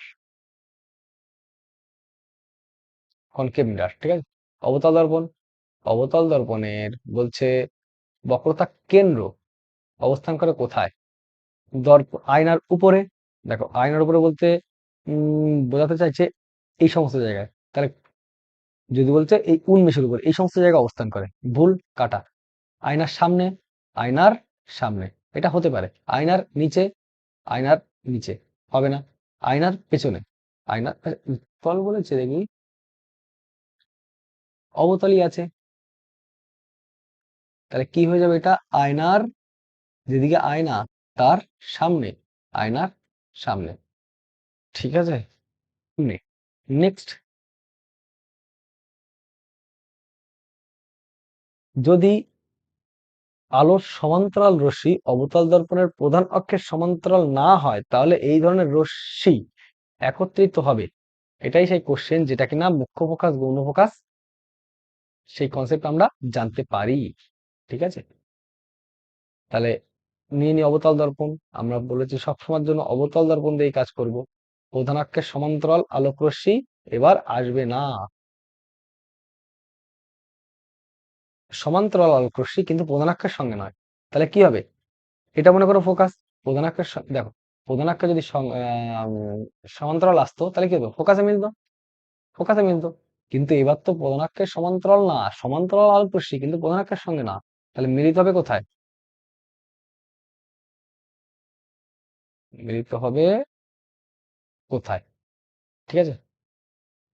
concave mirror. ঠিক আছে, অবতল দর্পণ, অবতল দর্পণের বলছে বক্রতা কেন্দ্র অবস্থান করে কোথায়, আয়নার উপরে। দেখো আয়নার উপরে বলতে বোঝাতে চাইছে এই সমস্ত জায়গায়, তাহলে যদি বলছে এই উন্মেষের উপর এই সমস্ত জায়গায় অবস্থান করে, ভুল, কাটা। আয়নার সামনে, আয়নার সামনে, এটা হতে পারে। আয়নার নিচে, আয়নার নিচে হবে না। আয়নার পেছনে, আয়নার তল বলেছে দেখি, অবতলই আছে, তাহলে কি হয়ে যাবে, এটা আয়নার যেদিকে আয়না তার সামনে, আয়নার সামনে। ঠিক আছে, নেক্সট, যদি আলোর সমান্তরাল রশ্মি অবতল দর্পণের প্রধান অক্ষের সমান্তরাল না হয় তাহলে এই ধরনের রশ্মি একত্রিত হবে। এটাই সেই কোশ্চেন যেটা কিনা মুখ্য ফোকাস, গৌণ ফোকাস, সেই কনসেপ্ট আমরা জানতে পারি। ঠিক আছে, তাহলে নিয়ে নি অবতল দর্পণ। আমরা বলেছি সবসময়ের জন্য অবতল দর্পণ দিয়ে কাজ করব। প্রধান অক্ষের সমান্তরাল আলোক রশ্মি এবার আসবে না, সমান্তরাল আলোক রশ্মি কিন্তু প্রধান অক্ষের সঙ্গে নয়। তাহলে কি হবে, এটা মনে করো ফোকাস, প্রধানাক্ষের দেখো প্রধানাক্ষ যদি সমান্তরাল আসতো তাহলে কি হতো, ফোকাসে মিলতো, ফোকাসে মিলতো। কিন্তু এবার তো প্রধানাক্ষের সমান্তরাল না, সমান্তরাল আলোক রশ্মি কিন্তু প্রধানাক্ষের সঙ্গে না, তাহলে মিলিত হবে কোথায়, মিলিত হবে কোথায়। ঠিক আছে,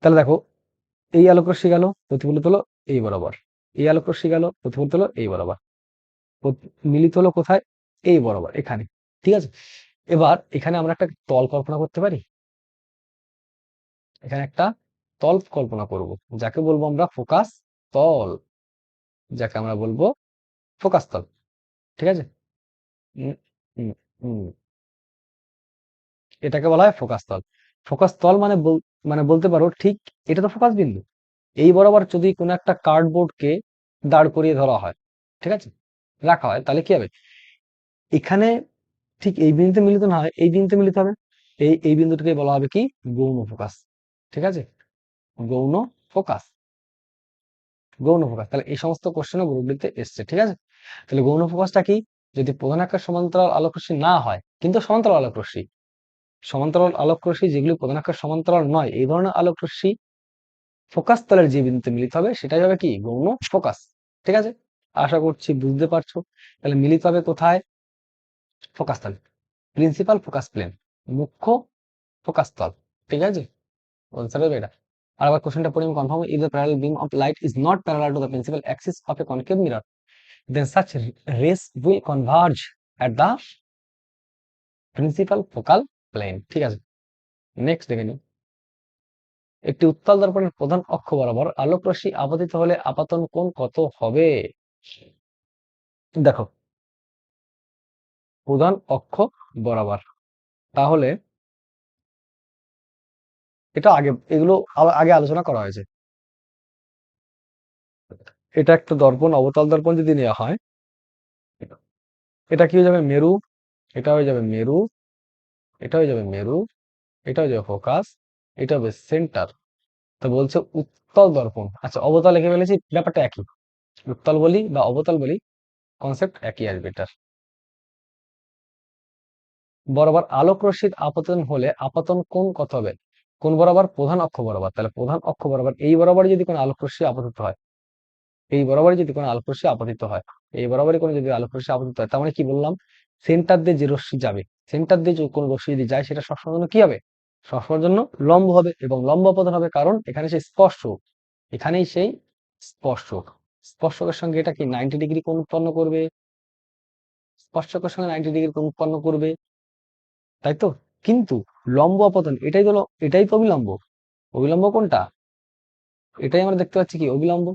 তাহলে দেখো এই আলোক রশ্মি গেল প্রতিফলিত হলো এই বরাবর, এই আলোক রশ্মি গেল প্রতিফলিত হলো এই বরাবর, মিলিত হলো কোথায়, এই বরাবর, এখানে। ঠিক আছে, এবার এখানে আমরা একটা তল কল্পনা করতে পারি, এখানে একটা তল কল্পনা করব, যাকে বলবো আমরা ফোকাস তল, যাকে আমরা বলবো ফোকাস তল। ঠিক আছে, উম, উম, উম, এটাকে বলা হয় ফোকাস তল। ফোকাস তল মানে মানে বলতে পারো ঠিক এটা তো ফোকাস বিন্দু, এই বরাবর যদি কোনো একটা কার্ডবোর্ডকে দাঁড় করিয়ে ধরা হয়, ঠিক আছে, রাখা হয়, তাহলে কি হবে, এখানে ঠিক এই বিন্দুতে মিলিত না হয় এই বিন্দুতে মিলিত হবে, এই বিন্দুটাকে বলা হবে কি, গৌণ ফোকাস। ঠিক আছে, গৌণ ফোকাস, গৌণ ফোকাস। তাহলে এই সমস্ত কোশ্চেনও গ্রুপ ডিতে এসছে। ঠিক আছে, তাহলে গৌণ ফোকাসটা কি, যদি প্রধান আকার সমান্তরাল আলোক রশ্মি না হয় কিন্তু সমান্তরাল আলোক রশ্মি, সমান্তরাল আলোক রশ্মি যেগুলি প্রধান আকার সমান্তরাল নয়, এই ধরনের আলোক রশ্মি ফোকাস তলের যে বিন্দুতে মিলিত হবে সেটাই হবে কি, গৌণ ফোকাস। ঠিক আছে, আশা করছি বুঝতে পারছো। তাহলে মিলিত হবে কোথায়, ফোকাস তলে, প্রিন্সিপাল ফোকাস প্লেন, মুখ্য ফোকাস তল। ঠিক আছে, আনসার হবে এটা। আর আবার কোশ্চেনটা পড়ি আমি confirm, if the parallel beam of light is not parallel to the principal Axis of A concave mirror, then such rays will converge at the principal focal plane। ঠিক আছে, নেক্সট দেখে নিই, একটি উত্তল দর্পণের প্রধান অক্ষ বরাবর আলোক রশ্মি আপতিত হলে আপাতন কোণ কত হবে? দেখো, প্রধান অক্ষ বরাবর, তাহলে এটা আগে, এগুলো আগে আলোচনা করা হয়েছে। এটা একটা দর্পণ, অবতল দর্পণ যদি নেওয়া হয়, এটা কি হয়ে যাবে? মেরু। এটা হয়ে যাবে মেরু। এটা হয়ে যাবে মেরু। এটা হয়ে যাবে ফোকাস। এটা হবে সেন্টার। তো বলছে উত্তল দর্পণ। আচ্ছা, অবতল লিখে ফেলেছি, ব্যাপারটা একই। উত্তল বলি বা অবতল বলি, কনসেপ্ট একই আসবে এটার। বরাবর আলোক রশ্মির আপতন হলে আপতন কোণ কত হবে? কোণ বরাবর? প্রধান অক্ষ বরাবর। তাহলে প্রধান অক্ষ বরাবর এই বরাবরই যদি কোনো আলোক রশ্মি আপতিত হয়, এই বরাবরই যদি কোনো আলোক রশ্মি আপতিত হয়, এই বরাবরই কোনো যদি আলোক রশ্মি আপতিত হয়, তার মানে কি বললাম? সেন্টার দিয়ে যে রশ্মি যাবে, সেন্টার দিয়ে যে কোনো রশ্মি যদি যায়, সেটা সবসময়ের জন্য কি হবে? সবসময়ের জন্য লম্ব হবে, এবং লম্ব আপতন হবে, কারণ এখানে সেই স্পর্শক, এখানেই সেই স্পর্শক। স্পর্শকের সঙ্গে এটা কি 90 ডিগ্রি কোণ উৎপন্ন করবে? স্পর্শকের সঙ্গে 90 ডিগ্রি কোণ উৎপন্ন করবে, তাই তো? কিন্তু লম্ব আপতন এটাই তো অবিলম্ব। অবিলম্ব কোনটা? এটাই আমরা দেখতে পাচ্ছি কি অবিলম্ব,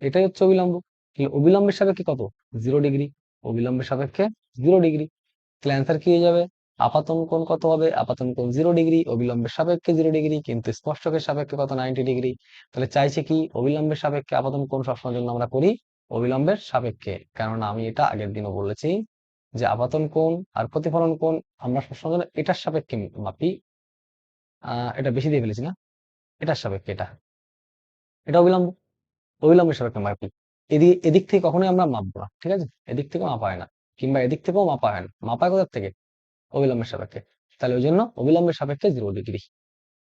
এটাই হচ্ছে অবিলম্ব। তাহলে অবিলম্বের সাপেক্ষে কত? 0 ডিগ্রি। অবিলম্বের সাপেক্ষে 0 ডিগ্রি। তাহলে অ্যান্সার কি হয়ে যাবে? আপাতন কোণ কত হবে? আপাতন কোণ 0 ডিগ্রি, অবিলম্বের সাপেক্ষে 0 ডিগ্রি, কিন্তু স্পর্শকের সাপেক্ষে কত? 90 ডিগ্রি। তাহলে চাইছে কি? অবিলম্বের সাপেক্ষে আপাতন কোণ সবসময়ের জন্য আমরা করি অবিলম্বের সাপেক্ষে, কেননা আমি এটা আগের দিনও বলেছি যে আপাতন কোণ আর প্রতিফলন কোণ আমরা সবসময় জন্য এটার সাপেক্ষে মাপি। এটা বেশি দিয়ে ফেলেছি না? এটার সাপেক্ষে, এটা অবিলম্ব, অবিলম্বের সাপেক্ষে মাপি। এদিক থেকে কখনোই আমরা মাপবো না, ঠিক আছে? এদিক থেকে মাপা হয় না, কিংবা এদিক থেকেও মাপা হয় না। মাপা হয় কোথার থেকে? অবিলম্বের সাপেক্ষে। তাহলে ওই জন্য অবিলম্বের সাপেক্ষে 0 ডিগ্রি।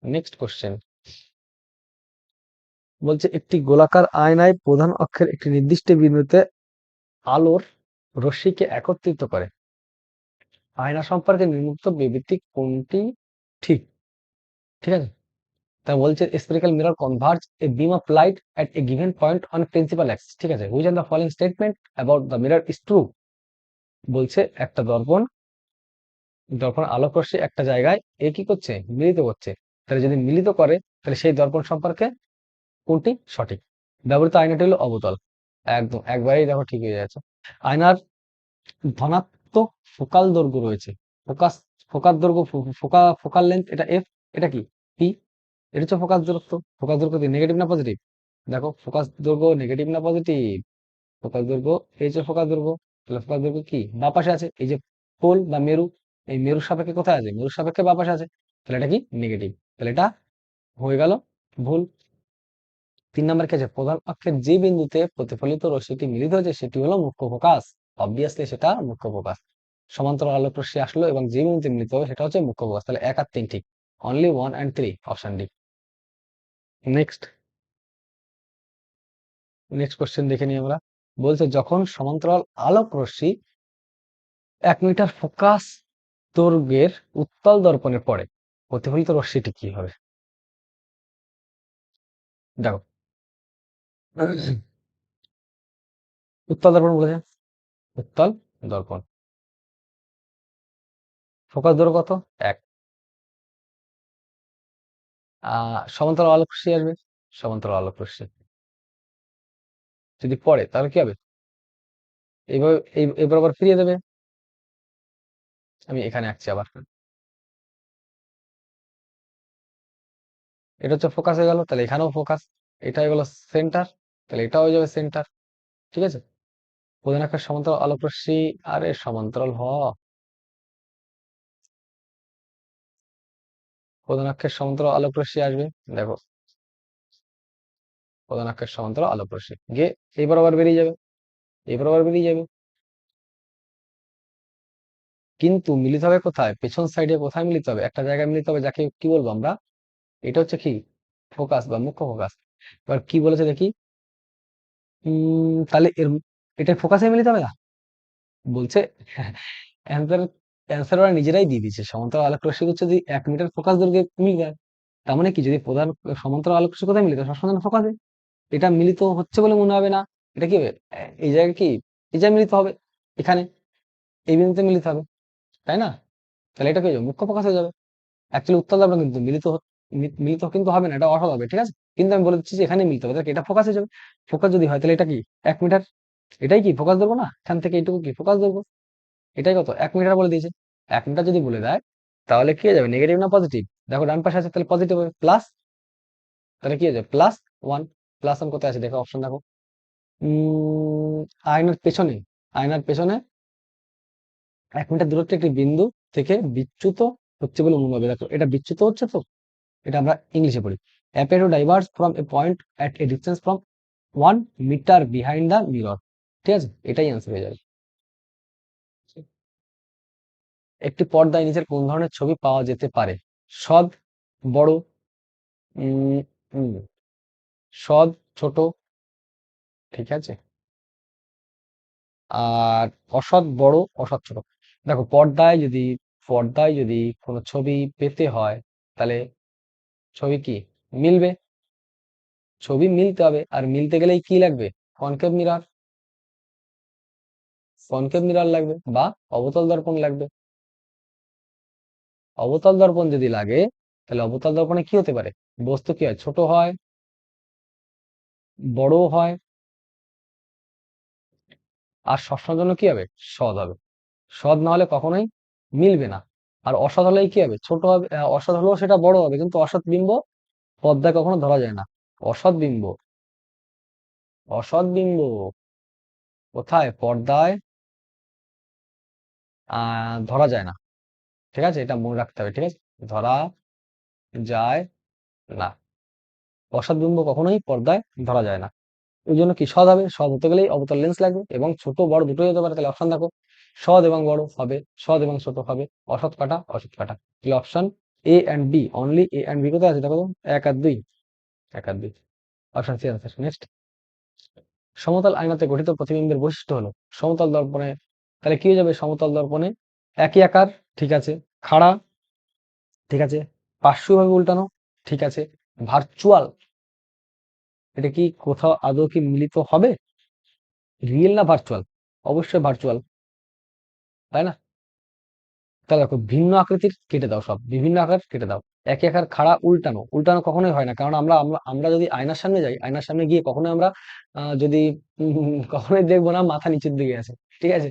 নেক্সট কোশ্চেন বলছে, একটি গোলাকার আয়নায় প্রধান অক্ষের একটি নির্দিষ্ট বিন্দুতে আলোর রশ্মিকে একত্রিত করে আয়না সম্পর্কে নিম্নোক্ত বিবৃতি কোনটি ঠিক? ঠিক আছে, তা বলছে spherical mirror converge a beam of light at a given point on principal axis, ঠিক আছে? which of the following statement about the mirror is true? বলছে একটা দর্পণ, দর্পণ আলোক রশ্মি একটা জায়গায় এ কি করছে? মিলিত করছে। তাহলে যদি মিলিত করে, তাহলে সেই দর্পণ সম্পর্কে কোনটি সঠিক? ব্যবহৃত আয়নাটি হলো অবতল। একদম একবারেই দেখো ঠিক হয়ে যাচ্ছে। আয়নার ধনাত্মক ফোকাল দৈর্ঘ্য রয়েছে। ফোকাস, ফোকাস দৈর্ঘ্য, ফোকাল লেন্থ, এটা এফ, এটা কি পি। এটা হচ্ছে ফোকাস দূরত্ব। ফোকাস দৈর্ঘ্য কি নেগেটিভ না পজিটিভ? দেখো, ফোকাস দৈর্ঘ্য নেগেটিভ না পজিটিভ? ফোকাস দৈর্ঘ্য, এই যে ফোকাস দৈর্ঘ্য, তাহলে ফোকাস দৈর্ঘ্য কি বাঁ পাশে আছে, এই যে পোল বা মেরু, এই মেরুর সাপেক্ষে কোথায় আছে? মেরুর সাপেক্ষে বাঁ পাশে আছে, তাহলে এটা কি নেগেটিভ। তাহলে এটা হয়ে গেল ভুল। 3 নম্বর কি আছে? প্রধান অক্ষের যে বিন্দুতে প্রতিফলিত রশ্মিটি মিলিত হয়েছে সেটি হলো মুখ্য ফোকাস। অবভিয়াসলি সেটা মুখ্য ফোকাস। সমান্তরাল আলোক রশ্মি আসলো এবং যে বিন্দুতে মিলিত হবে সেটা হচ্ছে মুখ্য ফোকাস। তাহলে 1 আর 3 ঠিক। Only 1 and 3, option D. Next, next question দেখে নিই আমরা। বলছে যখন সমান্তরাল আলোক রশ্মি 1 মিটার ফোকাস দৈর্ঘ্যের উত্তল দর্পণে পড়ে, প্রতিফলিত রশ্মিটি কি হবে? দেখো, উত্তল দর্পণ বলেছে, উত্তল দর্পণ, ফোকাস দৈর্ঘ্য কত? 1। সমান্তরাল আলোক রশ্মি আসবে, সমান্তরাল আলোক রশ্মি যদি পড়ে তাহলে কি হবে? এইভাবে এই বরাবর ফিরিয়ে দেবে। আমি এখানে আঁকছি আবার। এটা হচ্ছে ফোকাস হয়ে গেল, তাহলে এখানেও ফোকাস। এটা হয়ে গেল সেন্টার, তাহলে এটাও হয়ে যাবে সেন্টার। ঠিক আছে, প্রধান আকার সমান্তরাল আলোক রশ্মি, আরে সমান্তরাল প্রধান অক্ষের সমান্তরাল আলোক রশ্মি আসবে। দেখো, প্রধান অক্ষের সমান্তরাল আলোক রশ্মি গিয়ে এই বরাবর বেরিয়ে যাবে, এই বরাবর বেরিয়ে যাবে। কিন্তু মিলিত হবে কোথায়? পেছন সাইডে কোথায় মিলিত হবে? একটা জায়গায় মিলিত হবে, যাকে কি বলবো আমরা? এটা হচ্ছে কি ফোকাস বা মুখ্য ফোকাস। এবার কি বলেছে দেখি, তাহলে এটা ফোকাসে মিলিত হবে না? বলছে অ্যান্সার, অ্যান্সার ওরা নিজেরাই দিয়ে দিচ্ছে। সমান্তরাল আলোক রশ্মি হচ্ছে যদি 1 মিটার ফোকাস দৈর্ঘ্যে মিলে যায়, তার মানে কি? যদি প্রধান সমান্তরাল আলোক রশ্মি কোথায় মিলিত হয়? সবসময় ফোকাসে। এটা মিলিত হচ্ছে বলে মনে হবে না। এটা কি হবে? এই জায়গায় কি, এই জায়গায় মিলিত হবে, এখানে এই বিন্দুতে মিলিত হবে, তাই না? তাহলে এটা কি হয়ে যাবে? মুখ্য ফোকাস হয়ে যাবে। অ্যাকচুয়ালি উত্তল দর্পণ কিন্তু মিলিত মিলিত কিন্তু হবে না, এটা অসৎ হবে, ঠিক আছে? কিন্তু আমি বলে দিচ্ছি যে এখানে মিলতে হবে, দেখ এটা ফোকাস হয়ে যাবে। ফোকাস যদি হয় তাহলে এটা কি 1 মিটার, এটাই কি ফোকাস ধরবো না, এখান থেকে এইটুকু কি ফোকাস ধরবো, এটাই কত 1 মিটার বলে দিয়েছে। 1 মিটার যদি বলে দেয় তাহলে কি হয়ে যাবে, নেগেটিভ না পজিটিভ? দেখো ডান পাশে আছে তাহলে পজিটিভ হবে, প্লাস, তাহলে কি হয়ে যাবে +1। +1 কোথায় আছে দেখো, অপশন দেখো। উম আয়নার পেছনে, আয়নার পেছনে 1 মিটার দূরত্বে একটি বিন্দু থেকে বিচ্যুত হচ্ছে বলে অনুমান হবে। দেখো এটা বিচ্যুত হচ্ছে তো, এটা আমরা ইংলিশে পড়ি, appear to diverge from a point at a distance from 1 metre behind the mirror, ঠিক আছে? এটাই অ্যান্সার হয়ে যাবে। একটি পর্দায় নিচের কোন ধরনের ছবি পাওয়া যেতে পারে? সৎ, বড়, উম, উম, সৎ, ছোট, ঠিক আছে, আর অসৎ, বড়, অসৎ, ছোট। দেখো পর্দায় যদি কোনো ছবি পেতে হয় তাহলে ছবি কি মিলবে, ছবি মিলতে হবে, আর মিলতে গেলেই কি লাগবে, কনকেভ মিরর, কনকেভ মিরর লাগবে বা অবতল দর্পণ লাগবে। অবতল দর্পণ যদি লাগে তাহলে অবতল দর্পণে কি হতে পারে, বস্তু কি হয়, ছোট হয়, বড় হয়, আর সবসময়ের জন্য কি হবে, সৎ হবে। সৎ না হলে কখনোই মিলবে না। আর অসৎ হলেই কি হবে, ছোট হবে, অসৎ হলেও সেটা বড় হবে, কিন্তু অসৎ বিম্ব পর্দায় কখনো ধরা যায় না। অসৎ বিম্ব, অসৎ বিম্ব কোথায়, পর্দায় ধরা যায় না, ঠিক আছে? এটা মনে রাখতে হবে, ঠিক আছে? ধরা যায় না, অসৎ বিম্ব কখনোই পর্দায় ধরা যায় না। ওই জন্য কি সৎ হবে, সৎ হতে গেলেই অবতল লেন্স লাগবে, এবং ছোট বড় দুটোই হতে পারে। তাহলে অপশন দেখো, সৎ এবং বড় হবে, সৎ এবং ছোট হবে, অসৎ কাটা, অসৎ কাটা। তাহলে option A and B, only A and B কোথায় আছে দেখো তো, 1 আর 2, 1 আর 2, অপশন সি আনসার। নেক্সট, সমতল আয়নাতে গঠিত প্রতিবিম্বের বৈশিষ্ট্য হলো সমতল দর্পণে, তাহলে কি হয়ে যাবে, সমতল দর্পণে একই আকার, ঠিক আছে, খাড়া, ঠিক আছে, পার্শ্বভাবে উল্টানো, ঠিক আছে, ভার্চুয়াল, এটা কি কোথাও আদৌ কি মিলিত হবে, রিয়েল না ভার্চুয়াল? অবশ্যই ভার্চুয়াল, তাই না? তাহলে দেখো ভিন্ন আকৃতির কেটে দাও, সব বিভিন্ন আকার কেটে দাও। একই আকার খাড়া, উল্টানো, উল্টানো কখনোই হয় না, কারণ আমরা আমরা আমরা যদি আয়নার সামনে যাই, আয়নার সামনে গিয়ে কখনোই আমরা যদি কখনোই দেখবো না মাথা নিচের দিকে আছে, ঠিক আছে?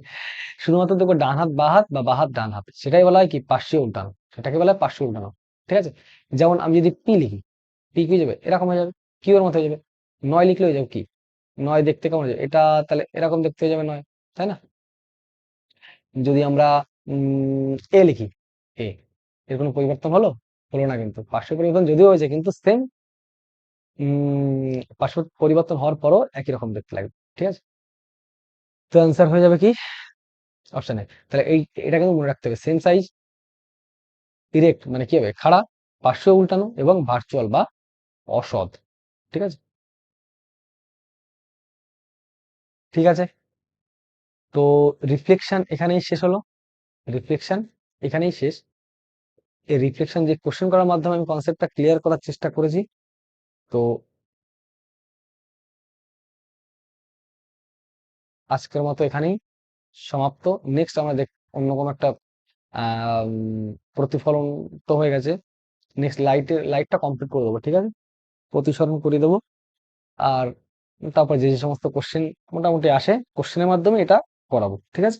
শুধুমাত্র দেখবো ডান হাত বাঁ হাত বা বাঁ হাত ডান হাত, সেটাই বলা হয় কি পার্শ্বীয় উল্টানো, সেটাকে বলা হয় পার্শ্বীয় উল্টানো, ঠিক আছে? যেমন আমি যদি পি লিখি, পি কি হয়ে যাবে, এরকম হয়ে যাবে, কিউ এর মতো হয়ে যাবে। 9 লিখলে হয়ে যাবে কি, 9 দেখতে কেমন হয়ে যাবে, এটা তাহলে এরকম দেখতে হয়ে যাবে 9, তাই না? যদি আমরা এ লিখি, এ, এর কোনো পরিবর্তন হলো, হলো না, কিন্তু পার্শ্ব পরিবর্তন যদিও হয়েছে কিন্তু সেম, পার্শ্ব পরিবর্তন হওয়ার পরও একই রকম দেখতে লাগবে, ঠিক আছে? তো অ্যান্সার হয়ে যাবে কি অপশন এ। তাহলে এটা কিন্তু মনে রাখতে হবে, সেম সাইজ, ইরেক্ট মানে কি হবে, খাড়া, পার্শ্ব উল্টানো, এবং ভার্চুয়াল বা অসৎ, ঠিক আছে? ঠিক আছে, তো রিফ্লেকশন এখানেই শেষ হলো, রিফ্লেকশন এখানেই শেষ। এই রিফ্লেকশন যে কোশ্চেন করার মাধ্যমে আমি কনসেপ্টটা ক্লিয়ার করার চেষ্টা করেছি। তো আজকের মতো এখানেই সমাপ্ত। নেক্সট আমরা অন্য কোনো একটা প্রতিফলন তো হয়ে গেছে, নেক্সট লাইটটা কমপ্লিট করে দেবো, ঠিক আছে? প্রতিসরণ করে দেবো, আর তারপর যে যে সমস্ত কোশ্চেন মোটামুটি আসে কোশ্চেনের মাধ্যমে এটা করাবো, ঠিক আছে?